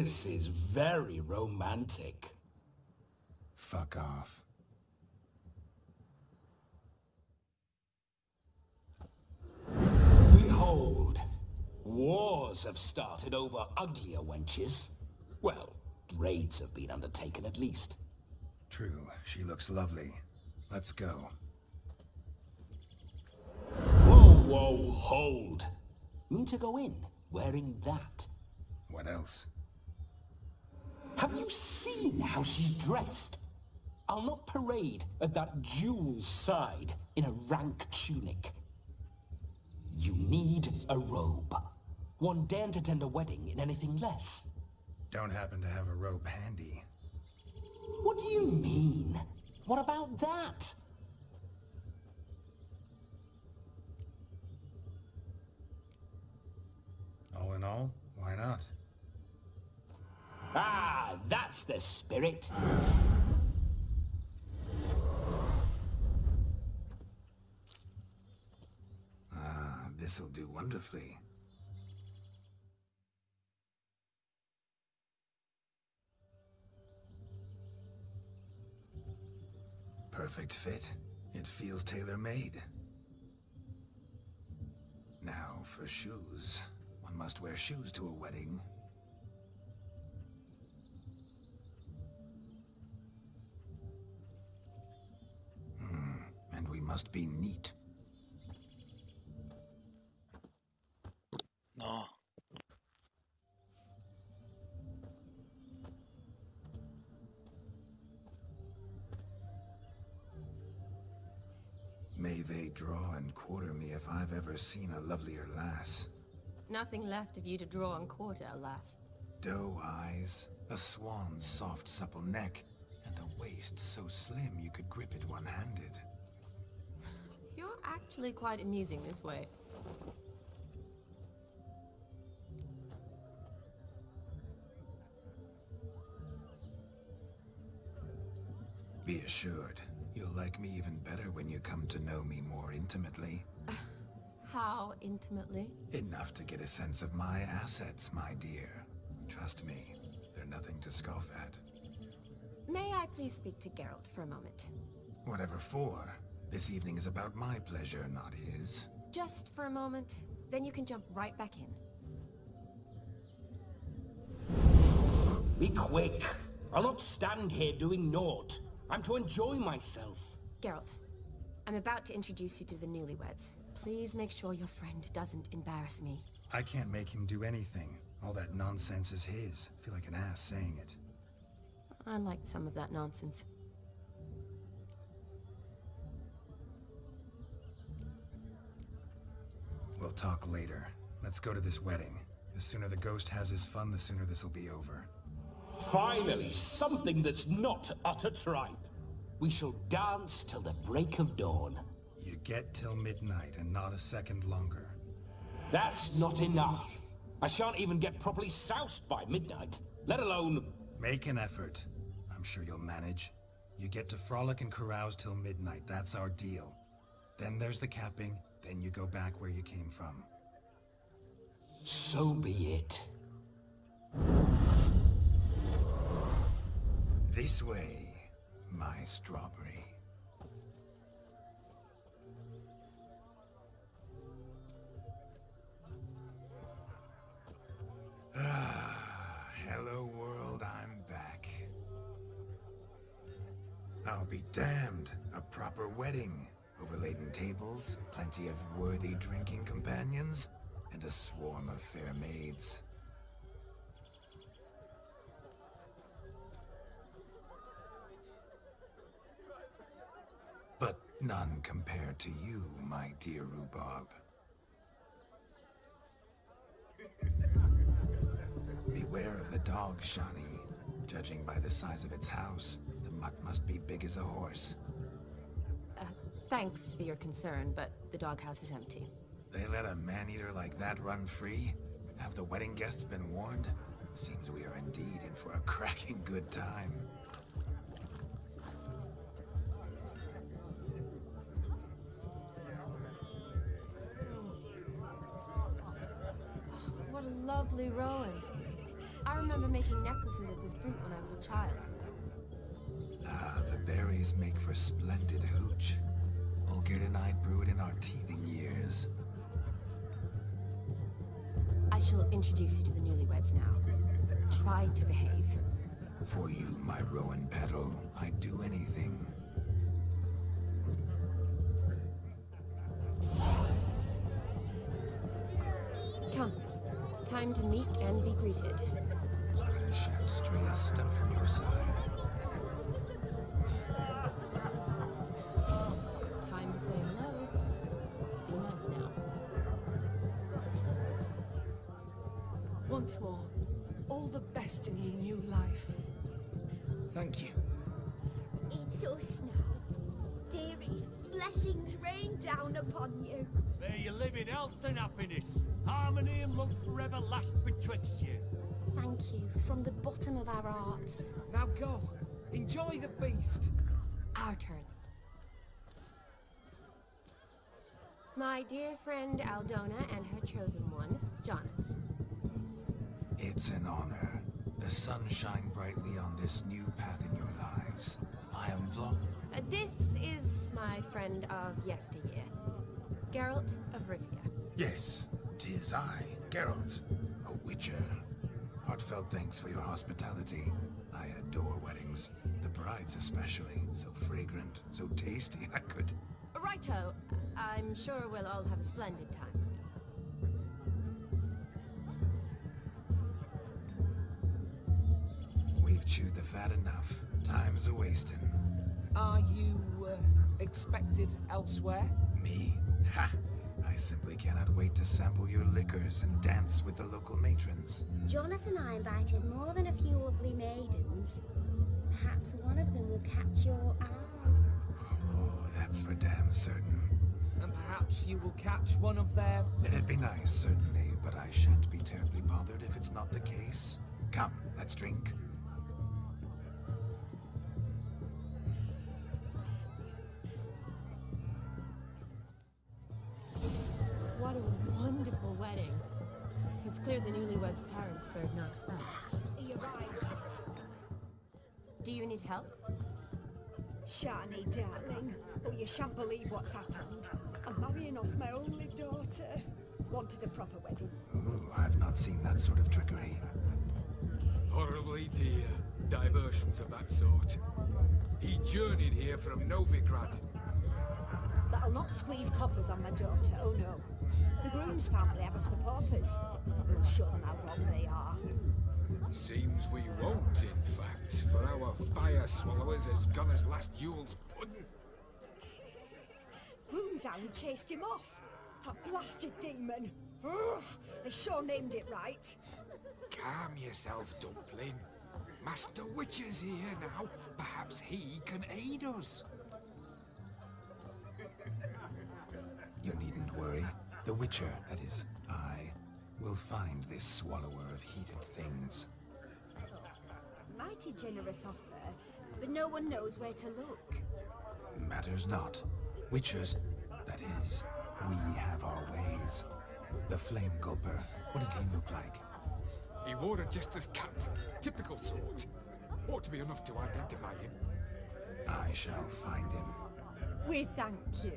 [SPEAKER 10] This is very romantic.
[SPEAKER 3] Fuck off.
[SPEAKER 10] Behold, wars have started over uglier wenches. Well, raids have been undertaken at least.
[SPEAKER 3] True, she looks lovely. Let's go.
[SPEAKER 10] Whoa, hold. Mean to go in, wearing that?
[SPEAKER 3] What else?
[SPEAKER 10] Have you seen how she's dressed? I'll not parade at that jewel's side in a rank tunic. You need a robe. One daren't attend a wedding in anything less.
[SPEAKER 3] Don't happen to have a robe handy.
[SPEAKER 10] What do you mean? What about that?
[SPEAKER 3] All in all, why not?
[SPEAKER 10] Ah, that's the spirit.
[SPEAKER 3] Ah, this'll do wonderfully. Perfect fit. It feels tailor-made. Now for shoes. One must wear shoes to a wedding. And we must be neat.
[SPEAKER 11] No.
[SPEAKER 3] May they draw and quarter me if I've ever seen a lovelier lass.
[SPEAKER 5] Nothing left of you to draw and quarter, alas.
[SPEAKER 3] Doe eyes, a swan's soft supple neck, and a waist so slim you could grip it one-handed.
[SPEAKER 5] You're actually quite amusing this way.
[SPEAKER 3] Be assured, you'll like me even better when you come to know me more intimately.
[SPEAKER 5] How intimately?
[SPEAKER 3] Enough to get a sense of my assets, my dear. Trust me, they're nothing to scoff at.
[SPEAKER 5] May I please speak to Geralt for a moment?
[SPEAKER 3] Whatever for. This evening is about my pleasure, not his.
[SPEAKER 5] Just for a moment, then you can jump right back in.
[SPEAKER 10] Be quick. I'll not stand here doing naught. I'm to enjoy myself.
[SPEAKER 5] Geralt, I'm about to introduce you to the newlyweds. Please make sure your friend doesn't embarrass me.
[SPEAKER 3] I can't make him do anything. All that nonsense is his. I feel like an ass saying it.
[SPEAKER 5] I liked some of that nonsense.
[SPEAKER 3] We'll talk later. Let's go to this wedding. The sooner the ghost has his fun, the sooner this'll be over.
[SPEAKER 10] Finally, something that's not utter tripe. We shall dance till the break of dawn.
[SPEAKER 3] You get till midnight and not a second longer.
[SPEAKER 10] That's not enough. I shan't even get properly soused by midnight, let alone...
[SPEAKER 3] Make an effort. I'm sure you'll manage. You get to frolic and carouse till midnight, that's our deal. Then there's the capping, then you go back where you came from.
[SPEAKER 10] So be it.
[SPEAKER 3] This way, my strawberry. Hello world, I'm back. I'll be damned. A proper wedding. Overladen tables, plenty of worthy drinking companions, and a swarm of fair maids. But none compared to you, my dear Rhubarb. Beware of the dog, Shani. Judging by the size of its house, the mutt must be big as a horse.
[SPEAKER 5] Thanks for your concern, but the doghouse is empty.
[SPEAKER 3] They let a man-eater like that run free? Have the wedding guests been warned? Seems we are indeed in for a cracking good time.
[SPEAKER 5] What a lovely Rowan. I remember making necklaces of the fruit when I was a child.
[SPEAKER 3] Ah, the berries make for splendid hooch. Olgerd and I brewed in our teething years.
[SPEAKER 5] I shall introduce you to the newlyweds now. Try to behave.
[SPEAKER 3] For you, my Rowan Petal, I'd do anything.
[SPEAKER 5] Come. Time to meet and be greeted.
[SPEAKER 3] I shan't stray a step from your side.
[SPEAKER 5] Time to say hello. Be nice now.
[SPEAKER 11] Once more, all the best in your new life.
[SPEAKER 1] Thank you.
[SPEAKER 8] It's us now. Dearies, blessings rain down upon you.
[SPEAKER 4] May you live in health and happiness. Harmony and love forever last betwixt you.
[SPEAKER 5] Thank you from the bottom of our hearts.
[SPEAKER 1] Now go. Enjoy the feast.
[SPEAKER 5] Our turn. My dear friend Aldona and her chosen one, Jonas.
[SPEAKER 3] It's an honor. The sun shine brightly on this new path in your lives. I am Vlog.
[SPEAKER 5] This is my friend of yesteryear, Geralt of Rivia.
[SPEAKER 3] Yes, 'tis I, Geralt, a witcher. Heartfelt thanks for your hospitality. I adore weddings. The brides especially. So fragrant, so tasty, I could...
[SPEAKER 5] Righto. I'm sure we'll all have a splendid time.
[SPEAKER 3] We've chewed the fat enough. Time's a-wasting.
[SPEAKER 11] Are you, expected elsewhere?
[SPEAKER 3] Me? Ha! I simply cannot wait to sample your liquors and dance with the local matrons.
[SPEAKER 8] Jonas and I invited more than a few lovely maidens. Perhaps one of them will catch your eye.
[SPEAKER 3] Oh, that's for damn certain.
[SPEAKER 11] And perhaps you will catch one of their...
[SPEAKER 3] It'd be nice, certainly, but I shan't be terribly bothered if it's not the case. Come, let's drink.
[SPEAKER 5] What a wonderful wedding. It's clear the newlyweds' parents spared no expense.
[SPEAKER 8] You're right.
[SPEAKER 5] Do you need help?
[SPEAKER 8] Shani, darling. Oh, you shan't believe what's happened. I'm marrying off my only daughter. Wanted a proper wedding.
[SPEAKER 3] Ooh, I've not seen that sort of trickery.
[SPEAKER 12] Horribly dear diversions of that sort. He journeyed here from Novigrad.
[SPEAKER 8] But I'll not squeeze coppers on my daughter, oh no. The groom's family have us for paupers. We'll show them how wrong they are.
[SPEAKER 12] Seems we won't, in fact, for our fire swallowers has gone as last Yule's pudding.
[SPEAKER 8] Groom's hound chased him off. That blasted demon. Ugh, they sure named it right.
[SPEAKER 12] Calm yourself, Dumpling. Master Witcher's here now. Perhaps he can aid us.
[SPEAKER 3] You needn't worry. The Witcher, that is, I, will find this swallower of heated things.
[SPEAKER 8] Mighty generous offer, but no one knows where to look.
[SPEAKER 3] Matters not. Witchers, that is, we have our ways. The Flame Gulper, what did he look like?
[SPEAKER 12] He wore a jester's cap. Typical sort. Ought to be enough to identify him.
[SPEAKER 3] I shall find him.
[SPEAKER 8] We thank you,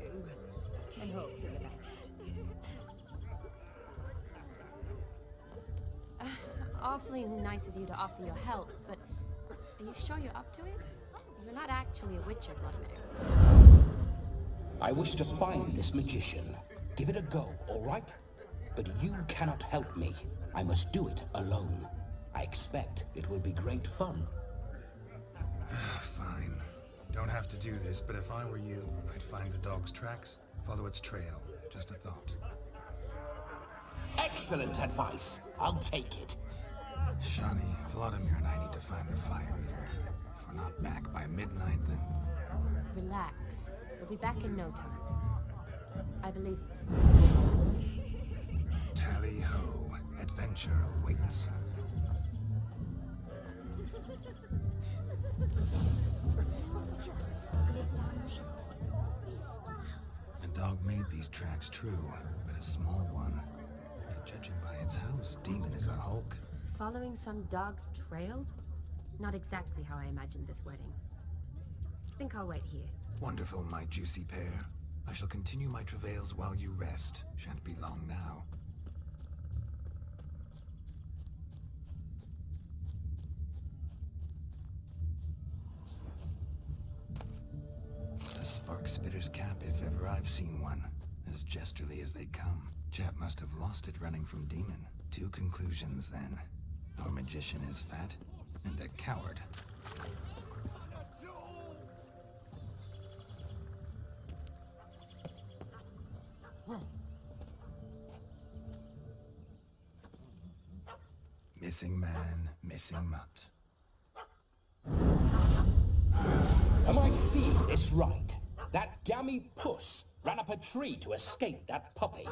[SPEAKER 8] and hope for the best.
[SPEAKER 5] Awfully nice of you to offer your help, but are you sure you're up to it? You're not actually a witcher, Vladimir.
[SPEAKER 10] I wish to find this magician. Give it a go, all right? But you cannot help me. I must do it alone. I expect it will be great fun.
[SPEAKER 3] Fine. Don't have to do this, but if I were you, I'd find the dog's tracks, follow its trail. Just a thought.
[SPEAKER 10] Excellent advice. I'll take it.
[SPEAKER 3] Shani, Vladimir and I need to find the Fire Eater. If we're not back by midnight, then...
[SPEAKER 5] Relax. We'll be back in no time. I believe you.
[SPEAKER 3] Tally-ho. Adventure awaits. A dog made these tracks true, but a small one. And judging by its house, Demon is a hulk.
[SPEAKER 5] following some dog's trail? Not exactly how I imagined this wedding. Think I'll wait here.
[SPEAKER 3] Wonderful, my juicy pair. I shall continue my travails while you rest. Shan't be long now. A spark spitter's cap, if ever I've seen one. As jesterly as they come. Chap must have lost it running from Demon. 2 conclusions, then. Our magician is fat, and a coward. Missing man, missing mutt.
[SPEAKER 10] Am I seeing this right? That gammy puss ran up a tree to escape that puppy.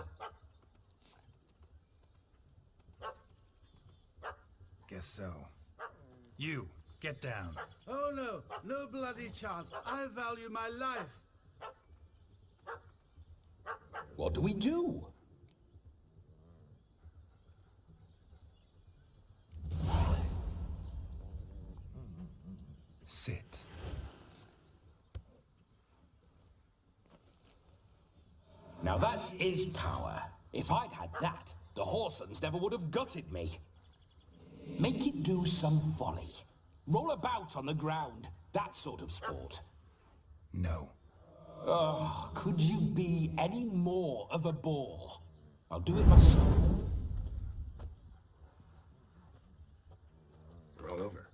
[SPEAKER 3] Guess so. You, get down.
[SPEAKER 6] Oh no, no bloody chance. I value my life.
[SPEAKER 10] What do we do?
[SPEAKER 3] Sit.
[SPEAKER 10] Now that is power. If I'd had that, the Horsons never would have gutted me. Make it do some folly. Roll about on the ground. That sort of sport.
[SPEAKER 3] No.
[SPEAKER 10] Oh, could you be any more of a bore? I'll do it myself.
[SPEAKER 3] Roll over.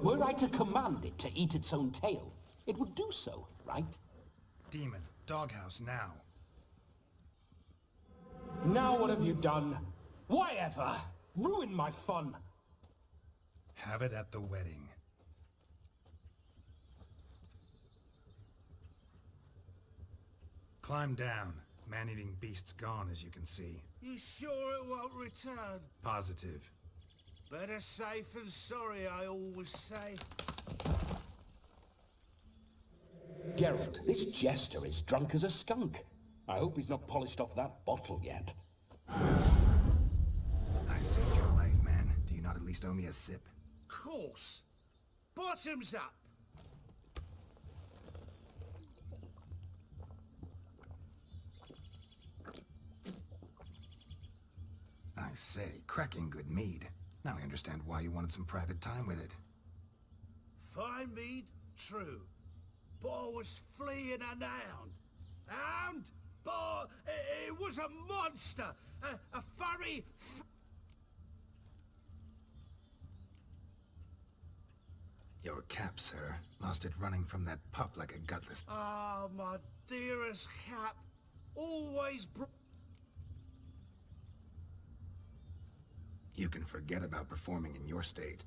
[SPEAKER 10] Were I to command it to eat its own tail, it would do so, right?
[SPEAKER 3] Demon, doghouse now.
[SPEAKER 10] Now what have you done? Why ever? Ruin my fun.
[SPEAKER 3] Have it at the wedding. Climb down. Man-eating beast's gone, as you can see.
[SPEAKER 6] You sure it won't return?
[SPEAKER 3] Positive.
[SPEAKER 6] Better safe than sorry, I always say.
[SPEAKER 10] Geralt, this jester is drunk as a skunk. I hope he's not polished off that bottle yet.
[SPEAKER 3] I saved your life, man. Do you not at least owe me a sip?
[SPEAKER 6] Course. Bottoms up.
[SPEAKER 3] I say, cracking good mead. Now I understand why you wanted some private time with it.
[SPEAKER 6] Fine mead, true. But I was fleeing an hound. Hound? But it was a monster! A furry...
[SPEAKER 3] Your cap, sir. Lost it running from that pup like a gutless...
[SPEAKER 6] Ah, my dearest Cap. Always
[SPEAKER 3] You can forget about performing in your state.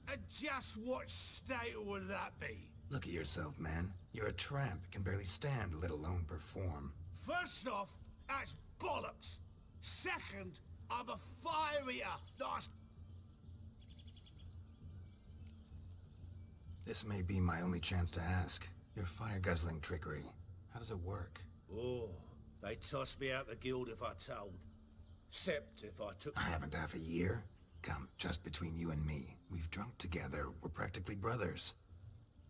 [SPEAKER 6] And just what state would that be?
[SPEAKER 3] Look at yourself, man. You're a tramp, can barely stand, let alone perform.
[SPEAKER 6] First off, that's bollocks. Second, I'm a fire eater, not
[SPEAKER 3] This may be my only chance to ask. Your fire-guzzling trickery. How does it work?
[SPEAKER 6] Oh, they tossed me out the guild if I told. Except if I took...
[SPEAKER 3] I haven't half a year. Come, just between you and me. We've drunk together. We're practically brothers.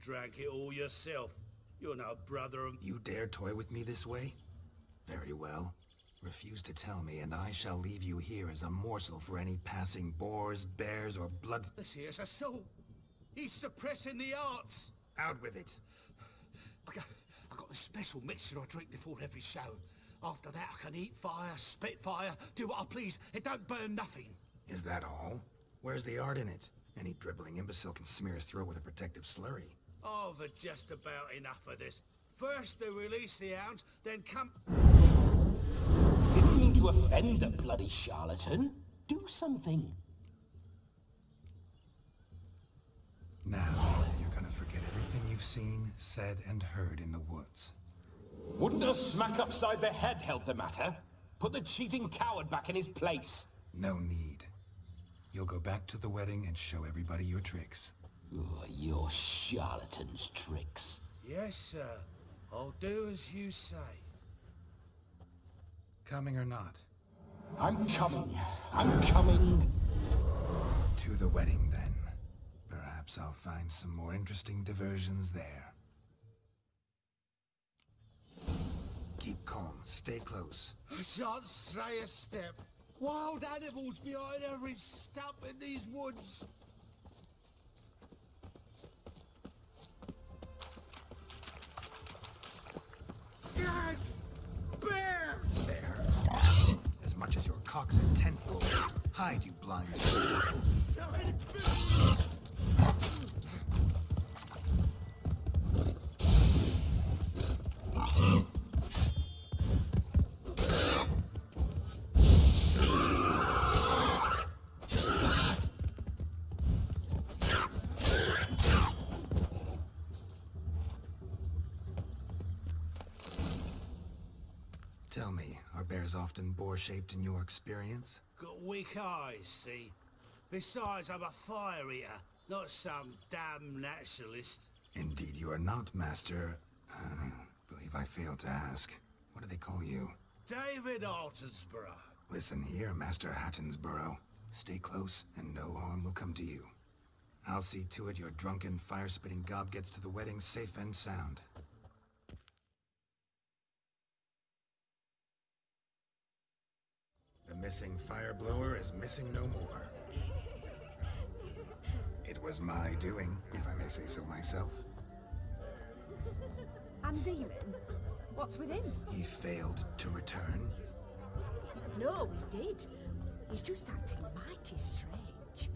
[SPEAKER 6] Drank it all yourself. You're no brother of...
[SPEAKER 3] You dare toy with me this way? Very well. Refuse to tell me, and I shall leave you here as a morsel for any passing boars, bears, or blood...
[SPEAKER 6] This here's assault. He's suppressing the arts.
[SPEAKER 3] Out with it.
[SPEAKER 6] I got a special mixture I drink before every show. After that, I can eat fire, spit fire, do what I please. It don't burn nothing.
[SPEAKER 3] Is that all? Where's the art in it? Any dribbling imbecile can smear his throat with a protective slurry.
[SPEAKER 6] I've had just about enough of this. First they release the hounds, then come...
[SPEAKER 10] Didn't mean to offend the bloody charlatan. Do something.
[SPEAKER 3] Now, you're gonna forget everything you've seen, said, and heard in the woods.
[SPEAKER 10] Wouldn't a smack upside the head help the matter? Put the cheating coward back in his place.
[SPEAKER 3] No need. You'll go back to the wedding and show everybody your tricks.
[SPEAKER 10] Oh, your charlatan's tricks.
[SPEAKER 6] Yes, sir. I'll do as you say.
[SPEAKER 3] Coming or not?
[SPEAKER 7] I'm coming. I'm coming.
[SPEAKER 3] To the wedding, then. Perhaps I'll find some more interesting diversions there. Keep calm. Stay close.
[SPEAKER 6] I shan't stray a step. Wild animals behind every stump in these woods. Guards! Bear!
[SPEAKER 3] There. As much as your cock's a tentpole. Hide, you blind. Tell me, are bears often boar-shaped in your experience?
[SPEAKER 6] Got weak eyes, see? Besides, I'm a fire eater, not some damn naturalist.
[SPEAKER 3] Indeed you are not, Master... believe I failed to ask. What do they call you?
[SPEAKER 6] David Altonsborough.
[SPEAKER 3] Listen here, Master Hattonsborough. Stay close, and no harm will come to you. I'll see to it your drunken, fire-spitting gob gets to the wedding safe and sound. The missing fire blower is missing no more. It was my doing, if I may say so myself.
[SPEAKER 8] And Demon? What's with him?
[SPEAKER 3] He failed to return.
[SPEAKER 8] No, he did. He's just acting mighty strange.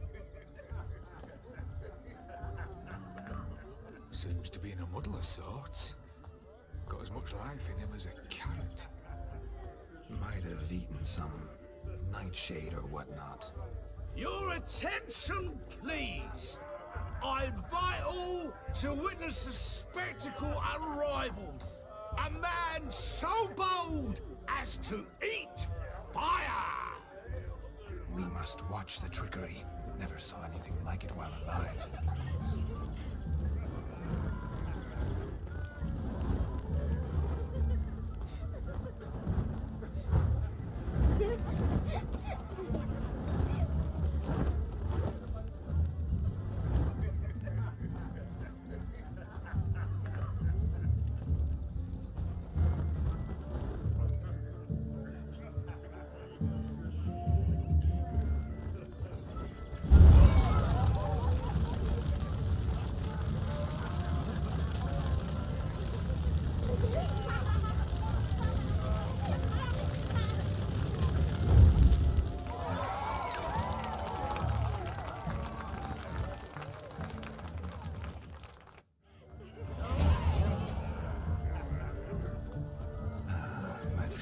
[SPEAKER 12] Seems to be in a muddle of sorts. Got as much life in him as a carrot.
[SPEAKER 3] Might have eaten some nightshade or whatnot.
[SPEAKER 6] Your attention, please. I invite all to witness the spectacle unrivaled. A man so bold as to eat fire!
[SPEAKER 3] We must watch the trickery. Never saw anything like it while alive.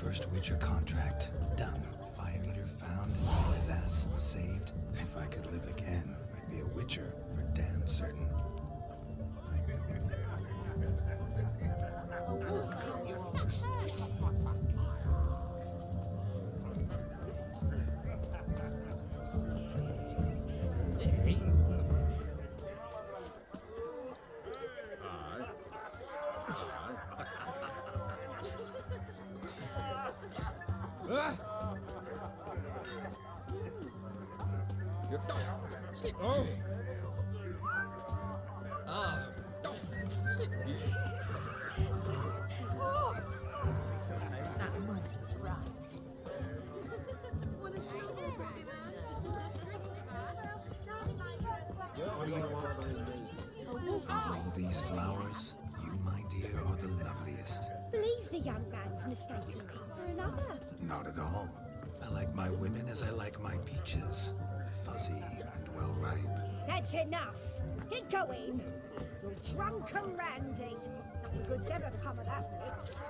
[SPEAKER 3] First Witcher contract. Done. Fire Eater found and his ass saved. If I could live again, I'd be a Witcher for damn certain.
[SPEAKER 1] Oh!
[SPEAKER 3] Of all these flowers, you, my dear, are the loveliest.
[SPEAKER 8] Believe the young man's mistaken me for another.
[SPEAKER 3] Not at all. I like my women as I like my peaches. Fuzzy and well ripe.
[SPEAKER 8] That's enough. Get going. You're drunken Randy. Nothing good's ever come of that mix.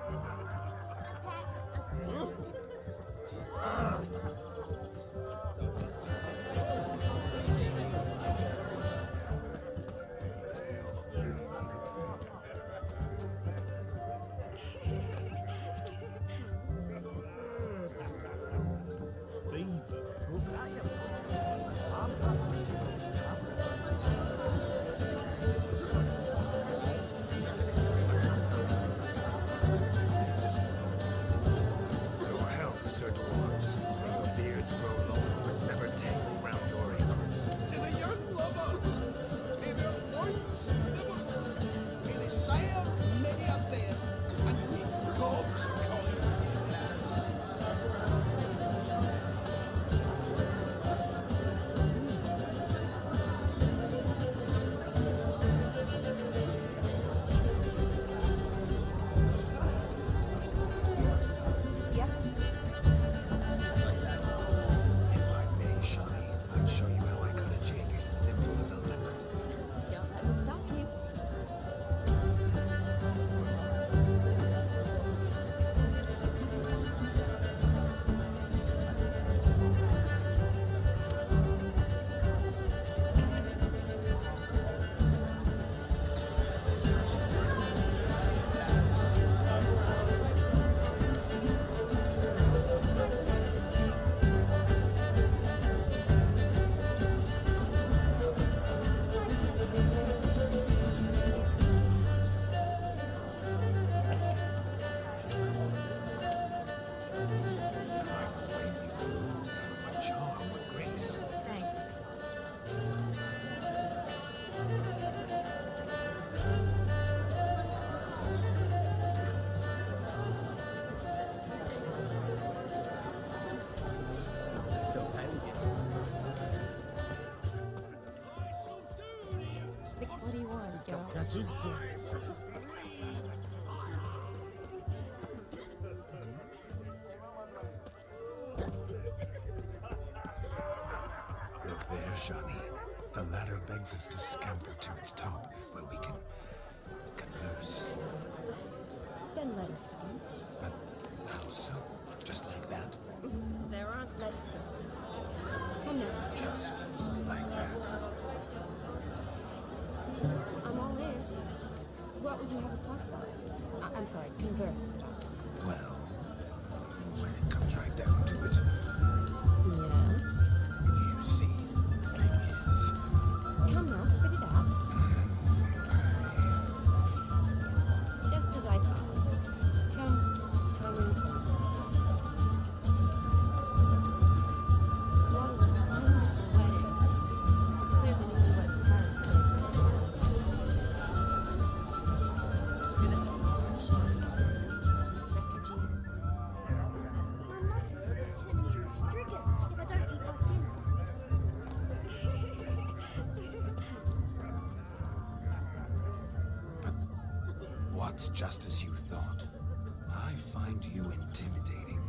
[SPEAKER 3] Look there, Shani. The ladder begs us to scamper to its top, where we can converse.
[SPEAKER 5] Then let us skip.
[SPEAKER 3] But how so? Just like that?
[SPEAKER 5] There aren't let's so. Come now.
[SPEAKER 3] Just like that?
[SPEAKER 5] I'm all ears. What would you have us talk about? I'm sorry, converse about.
[SPEAKER 3] Well, when it comes right down to it,
[SPEAKER 5] Yes?
[SPEAKER 3] you see, the thing is...
[SPEAKER 5] Come now, spit it out. Just as I thought. Come, it's time we were talking. What a wonderful wedding. It's clear the newlyweds' parents gave her this house.
[SPEAKER 8] My mum says I'll turn into a striga if I don't eat my dinner.
[SPEAKER 3] What's just as you thought? I find you intimidating.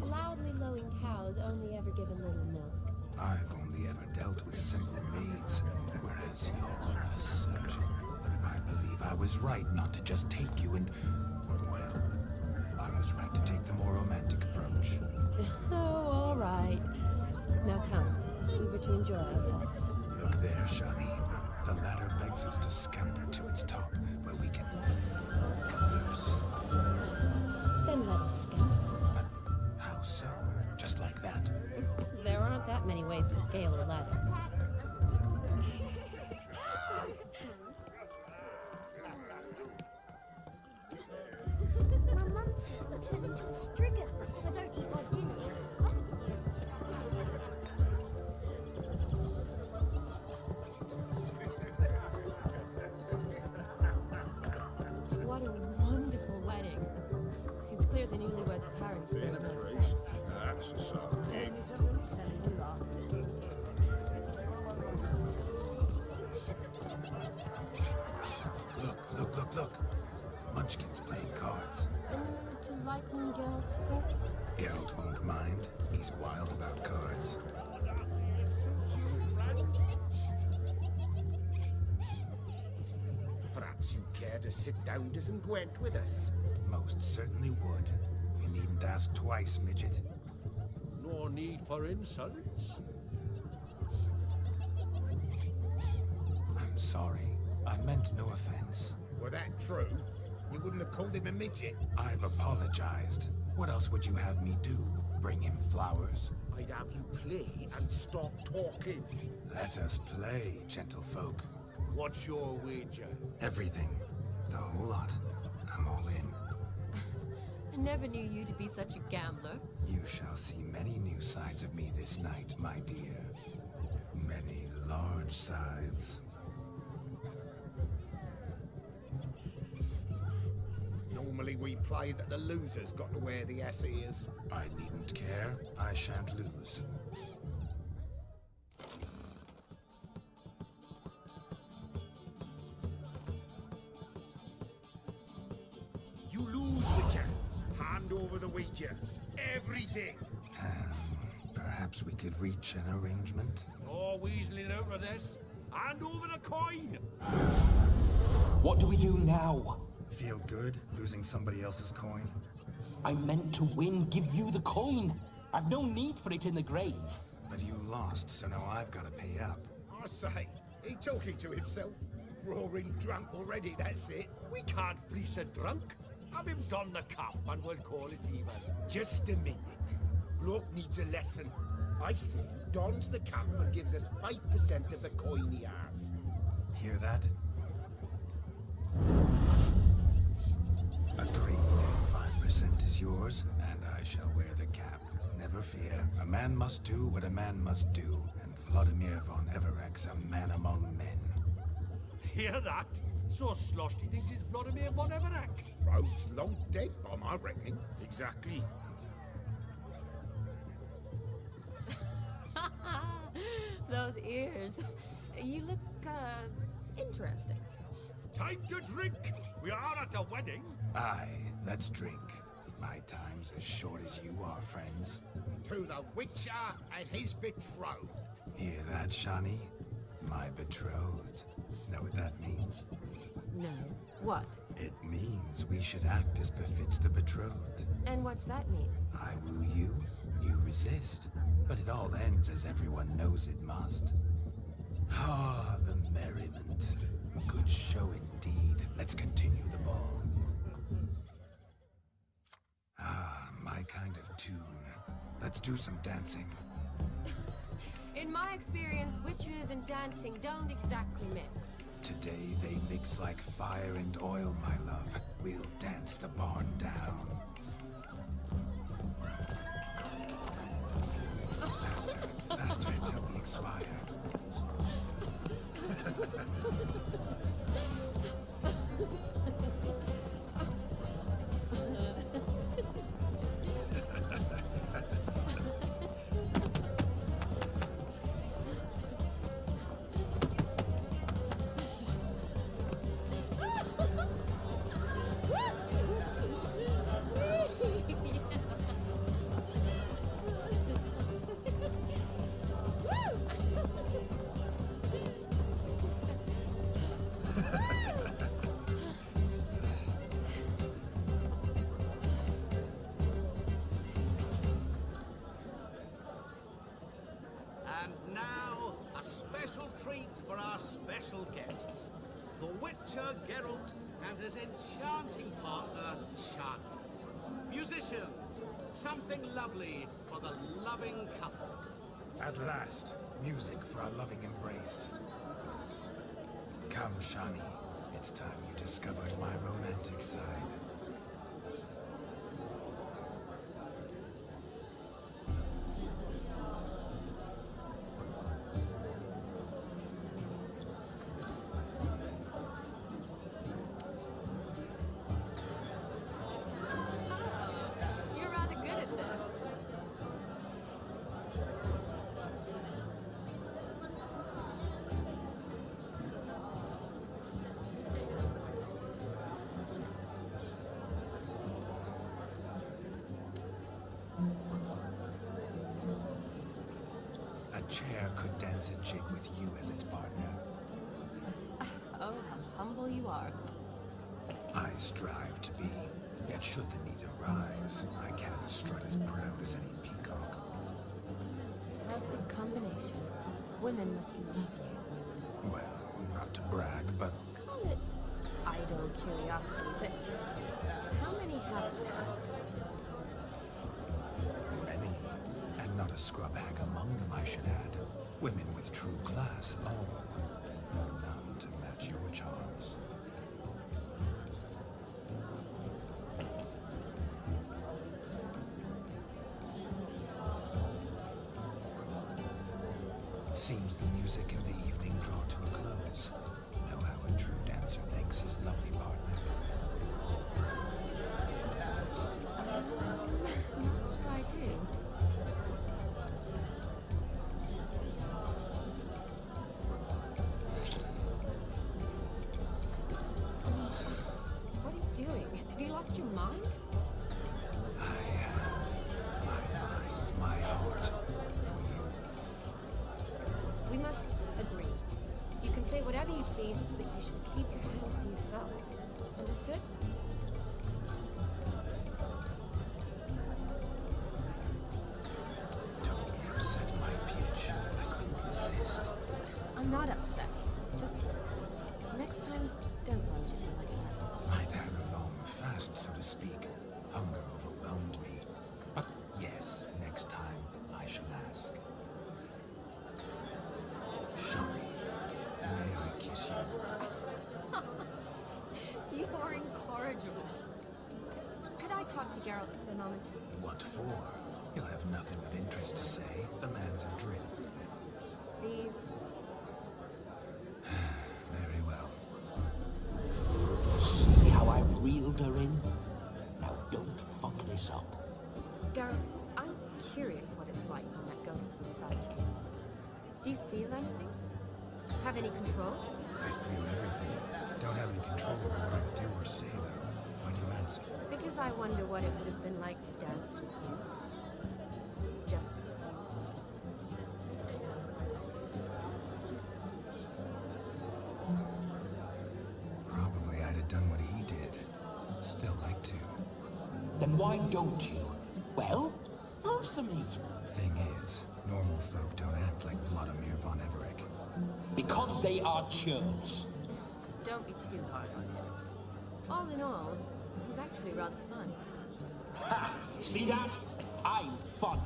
[SPEAKER 5] Loudly lowing cows only ever give a little milk.
[SPEAKER 3] I've only ever dealt with simple maids, whereas you're a surgeon. I believe I was right not to just take you and... Well, I was right to take the more romantic approach.
[SPEAKER 5] Oh, all right. Now come. We were to enjoy ourselves.
[SPEAKER 3] Look there, Shani. The ladder begs us to scamper to its top, where we can converse.
[SPEAKER 5] Then let us scamper.
[SPEAKER 3] But how so? Just like that?
[SPEAKER 5] There aren't that many ways to scale a ladder.
[SPEAKER 8] My mum says I'll turn into a striga if I don't eat my dinner.
[SPEAKER 5] What a wonderful wedding. It's clear the newlyweds' parents built those house.
[SPEAKER 6] That's a soft gig.
[SPEAKER 3] Look. Munchkin's playing cards.
[SPEAKER 5] In the mood to lighten Geralt's curse?
[SPEAKER 3] Geralt won't mind. He's wild about cards.
[SPEAKER 6] Perhaps you care to sit down to some Gwent with us?
[SPEAKER 3] Most certainly would. You needn't ask twice, midget.
[SPEAKER 4] No need for insults.
[SPEAKER 3] I'm sorry. I meant no offense.
[SPEAKER 6] Were that true, you wouldn't have called him a midget.
[SPEAKER 3] I've apologized. What else would you have me do? Bring him flowers?
[SPEAKER 6] I'd have you play and stop talking.
[SPEAKER 3] Let us play, gentlefolk.
[SPEAKER 4] What's your wager?
[SPEAKER 3] Everything. The whole lot. I'm all in.
[SPEAKER 5] I never knew you to be such a gambler.
[SPEAKER 3] You shall see many new sides of me this night, my dear. Many large sides.
[SPEAKER 6] Normally we play that the loser's got to wear the ass ears.
[SPEAKER 3] I needn't care. I shan't lose.
[SPEAKER 6] You lose, Witcher. Hand over the wager. Everything.
[SPEAKER 3] Perhaps we could reach an arrangement?
[SPEAKER 4] No weaseling out of this. Hand over the coin!
[SPEAKER 10] What do we do now?
[SPEAKER 3] Feel good, losing somebody else's coin?
[SPEAKER 10] I meant to win, give you the coin. I've no need for it in the grave.
[SPEAKER 3] But you lost, so now I've got to pay up.
[SPEAKER 6] I say, he talking to himself. Roaring drunk already, that's it.
[SPEAKER 4] We can't fleece a drunk. Have him don the cap and we'll call it even.
[SPEAKER 6] Just a minute. Bloke needs a lesson. I say, dons the cap and gives us 5% of the coin he has.
[SPEAKER 3] Hear that? Agreed. 5% is yours, and I shall wear the cap. Never fear. A man must do what a man must do, and Vladimir von Everex a man among men.
[SPEAKER 4] Hear that? So sloshed he thinks he's Vladimir von Everett.
[SPEAKER 6] Rogue's long dead by my reckoning.
[SPEAKER 4] Exactly.
[SPEAKER 5] Those ears. You look, interesting.
[SPEAKER 6] Time to drink. We are at a wedding.
[SPEAKER 3] Aye, let's drink. My time's as short as you are, friends.
[SPEAKER 6] To the Witcher and his betrothed.
[SPEAKER 3] Hear that, Shani? My betrothed. Know what that means?
[SPEAKER 5] No. What?
[SPEAKER 3] It means we should act as befits the betrothed.
[SPEAKER 5] And what's that mean?
[SPEAKER 3] I woo you, you resist. But it all ends as everyone knows it must. Ah, the merriment. Good show indeed. Let's continue the ball. Ah, my kind of tune. Let's do some dancing.
[SPEAKER 5] In my experience, witches and dancing don't exactly mix.
[SPEAKER 3] Today they mix like fire and oil, my love. We'll dance the barn down. Faster, faster until we expire.
[SPEAKER 6] And now, a special treat for our special guests. The Witcher Geralt and his enchanting partner, Shani. Musicians, something lovely for the loving couple.
[SPEAKER 3] At last, music for our loving embrace. Come, Shani. It's time you discovered my romantic side.
[SPEAKER 5] You're rather good at this.
[SPEAKER 3] A chair could dance a jig with you as its partner.
[SPEAKER 5] Oh, how humble you are.
[SPEAKER 3] I strive to be, yet should the need arise, I can strut as proud as any peacock.
[SPEAKER 5] Perfect combination. Women must love you.
[SPEAKER 3] Well, not to brag, but
[SPEAKER 5] Call it idle curiosity, but how many have you?
[SPEAKER 3] many, and not a scrub hag among them, I should add. Women with true class, all, though none to match your charms. Seems the music and the evening draw to a close. Know how a true dancer thanks his lovely partner.
[SPEAKER 5] Not sure I do. What are you doing? Have you lost your mind?
[SPEAKER 3] I have my mind, my heart for you.
[SPEAKER 5] We must agree. You can say whatever you please, but you should keep your hands to yourself. Understood?
[SPEAKER 3] Don't be upset, my peach. I couldn't resist.
[SPEAKER 5] I'm not upset. Just next time, don't lunge at me like that.
[SPEAKER 3] I'd had a long fast, so to speak. Hunger overwhelmed me. But yes, next time I shall ask. Shani, may I kiss you?
[SPEAKER 5] You are incorrigible. Could I talk to Geralt for a moment?
[SPEAKER 3] What for? He'll have nothing of interest to say. The man's adrift.
[SPEAKER 5] Please.
[SPEAKER 3] Very well.
[SPEAKER 10] See how I've reeled her in? Now don't fuck this up.
[SPEAKER 5] Geralt, I'm curious what it's like when that ghost's inside you. Do you feel anything? Have any control?
[SPEAKER 3] I feel everything. Don't have any control over what I do or say, though. Why do you ask?
[SPEAKER 5] Because I wonder what it would have been like to dance with you. Just...
[SPEAKER 3] Probably I'd have done what he did. Still like to.
[SPEAKER 10] Then why don't you? Well, answer me.
[SPEAKER 3] Thing is, normal folk don't act like Vladimir von Everec.
[SPEAKER 10] Because they are churls.
[SPEAKER 5] Don't be too hard on him. All in all, he's actually rather fun.
[SPEAKER 10] Ha! See that? I'm fun.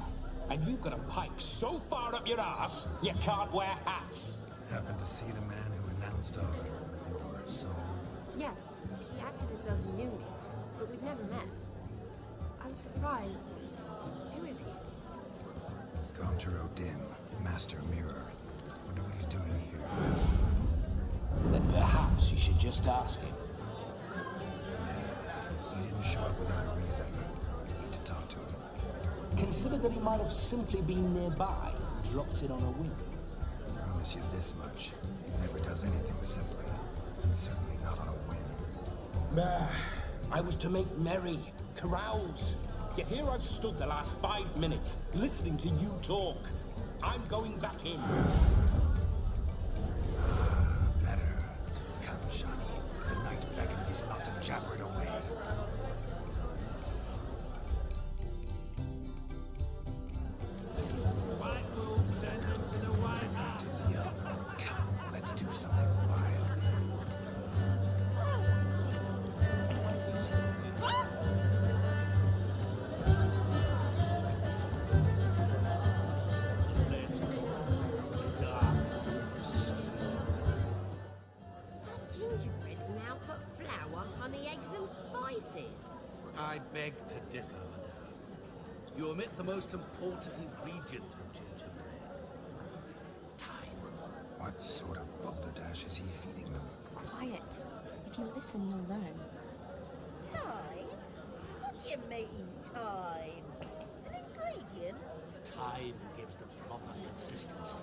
[SPEAKER 10] And you've got a pike so far up your ass, you can't wear hats.
[SPEAKER 3] Happened to see the man who announced your soul?
[SPEAKER 5] Yes, he acted as though he knew me, but we've never met. I was surprised. Who is he?
[SPEAKER 3] Gontaro Dim, Master Mirror. Wonder what he's doing here.
[SPEAKER 10] Then perhaps you should just ask him.
[SPEAKER 3] Yeah, he didn't show up without a reason. Need to talk to him.
[SPEAKER 10] Consider that he might have simply been nearby and dropped in on a whim.
[SPEAKER 3] I promise you this much. He never does anything simply. And certainly not on a whim.
[SPEAKER 10] I was to make merry, carouse. Yet here I've stood the last 5 minutes, listening to you talk. I'm going back in.
[SPEAKER 3] Better. Come, Shani. The night beckons us not to jabber it away.
[SPEAKER 4] White wolves turned into the white house.
[SPEAKER 3] Come, let's do something wild.
[SPEAKER 13] Gingerbread's now put flour, honey, eggs and spices.
[SPEAKER 6] I beg to differ, madame. You omit the most important ingredient of gingerbread. Time.
[SPEAKER 3] What sort of balderdash is he feeding them?
[SPEAKER 5] Quiet. If you listen, you'll learn.
[SPEAKER 13] Time? What do you mean, time? An ingredient?
[SPEAKER 6] Time gives the proper consistency.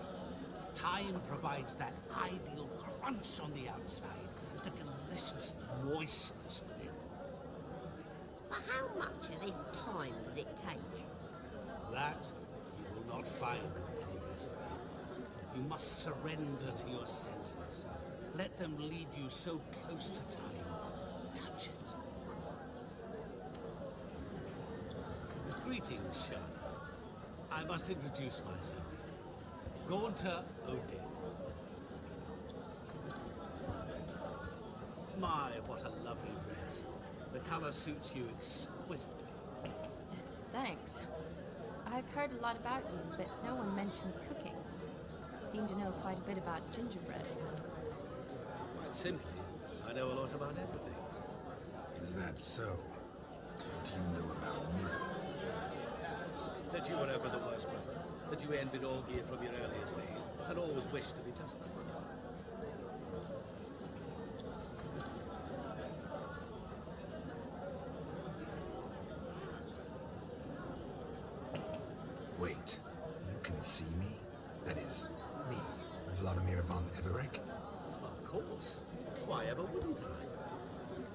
[SPEAKER 6] Time provides that ideal crunch on the outside, the delicious moistness within.
[SPEAKER 13] So how much of this time does it take?
[SPEAKER 6] That you will not find in any recipe. You must surrender to your senses. Let them lead you so close to time. Touch it. Greetings, Shani. I must introduce myself. Gaunter O'Dim. My, what a lovely dress. The color suits you exquisitely.
[SPEAKER 5] Thanks. I've heard a lot about you, but no one mentioned cooking. Seem to know quite a bit about gingerbread.
[SPEAKER 6] Quite simply, I know a lot about everything.
[SPEAKER 3] Is that so? What do you know about me?
[SPEAKER 6] That you were ever the worst brother. That you envied Olgierd from your earliest days, and always wished to be just like him.
[SPEAKER 3] Wait, you can see me? That is, me, Vladimir von Everec?
[SPEAKER 6] Of course. Why ever wouldn't I?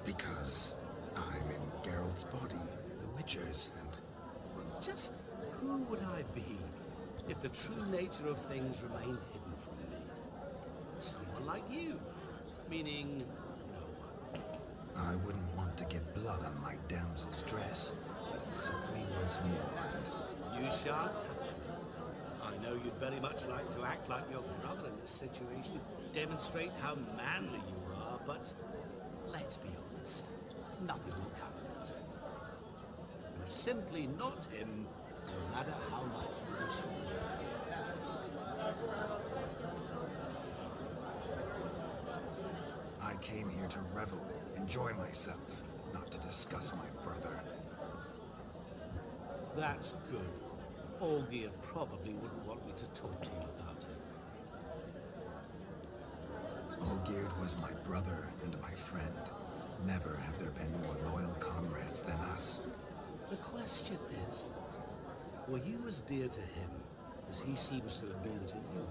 [SPEAKER 3] Because I'm in Geralt's body, the Witcher's, and...
[SPEAKER 6] Just who would I be if the true nature of things remained hidden from me? Someone like you. Meaning, no one.
[SPEAKER 3] I wouldn't want to get blood on my damsel's dress, but insult me once more, and...
[SPEAKER 6] You shan't touch me. I know you'd very much like to act like your brother in this situation, demonstrate how manly you are, but let's be honest, nothing will come of it. You're simply not him, no matter how much you wish you were.
[SPEAKER 3] I came here to revel, enjoy myself, not to discuss my brother.
[SPEAKER 6] That's good. Olgierd probably wouldn't want me to talk to you about him.
[SPEAKER 3] Olgierd was my brother and my friend. Never have there been more loyal comrades than us.
[SPEAKER 6] The question is, were you as dear to him as he seems to have been to you?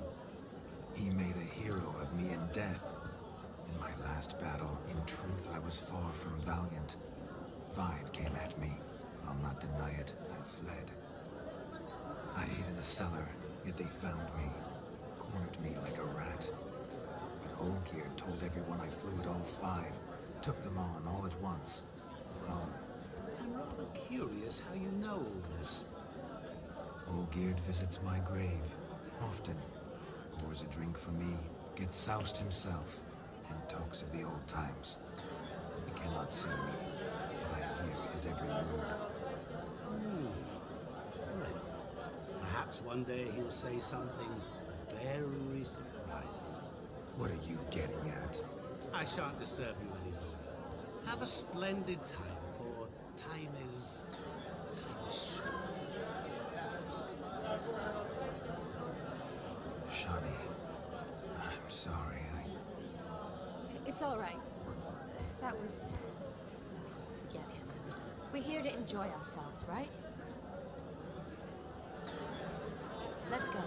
[SPEAKER 3] He made a hero of me in death, In my last battle, in truth, I was far from valiant. 5 came at me. I'll not deny it, I fled. I hid in a cellar, yet they found me. Cornered me like a rat. But Olgierd told everyone I flew at all 5. Took them on all at once. Alone.
[SPEAKER 6] I'm rather curious how you know all this.
[SPEAKER 3] Olgierd visits my grave. Often. Pours a drink for me. Gets soused himself. And talks of the old times. He cannot see me. But I hear his every word.
[SPEAKER 6] Well, perhaps one day he'll say something very surprising.
[SPEAKER 3] What are you getting at?
[SPEAKER 6] I shan't disturb you any longer. Have a splendid time, for time is short.
[SPEAKER 3] Shani, I'm sorry.
[SPEAKER 5] It's all right. That was... forget him. We're here to enjoy ourselves, right? Let's go.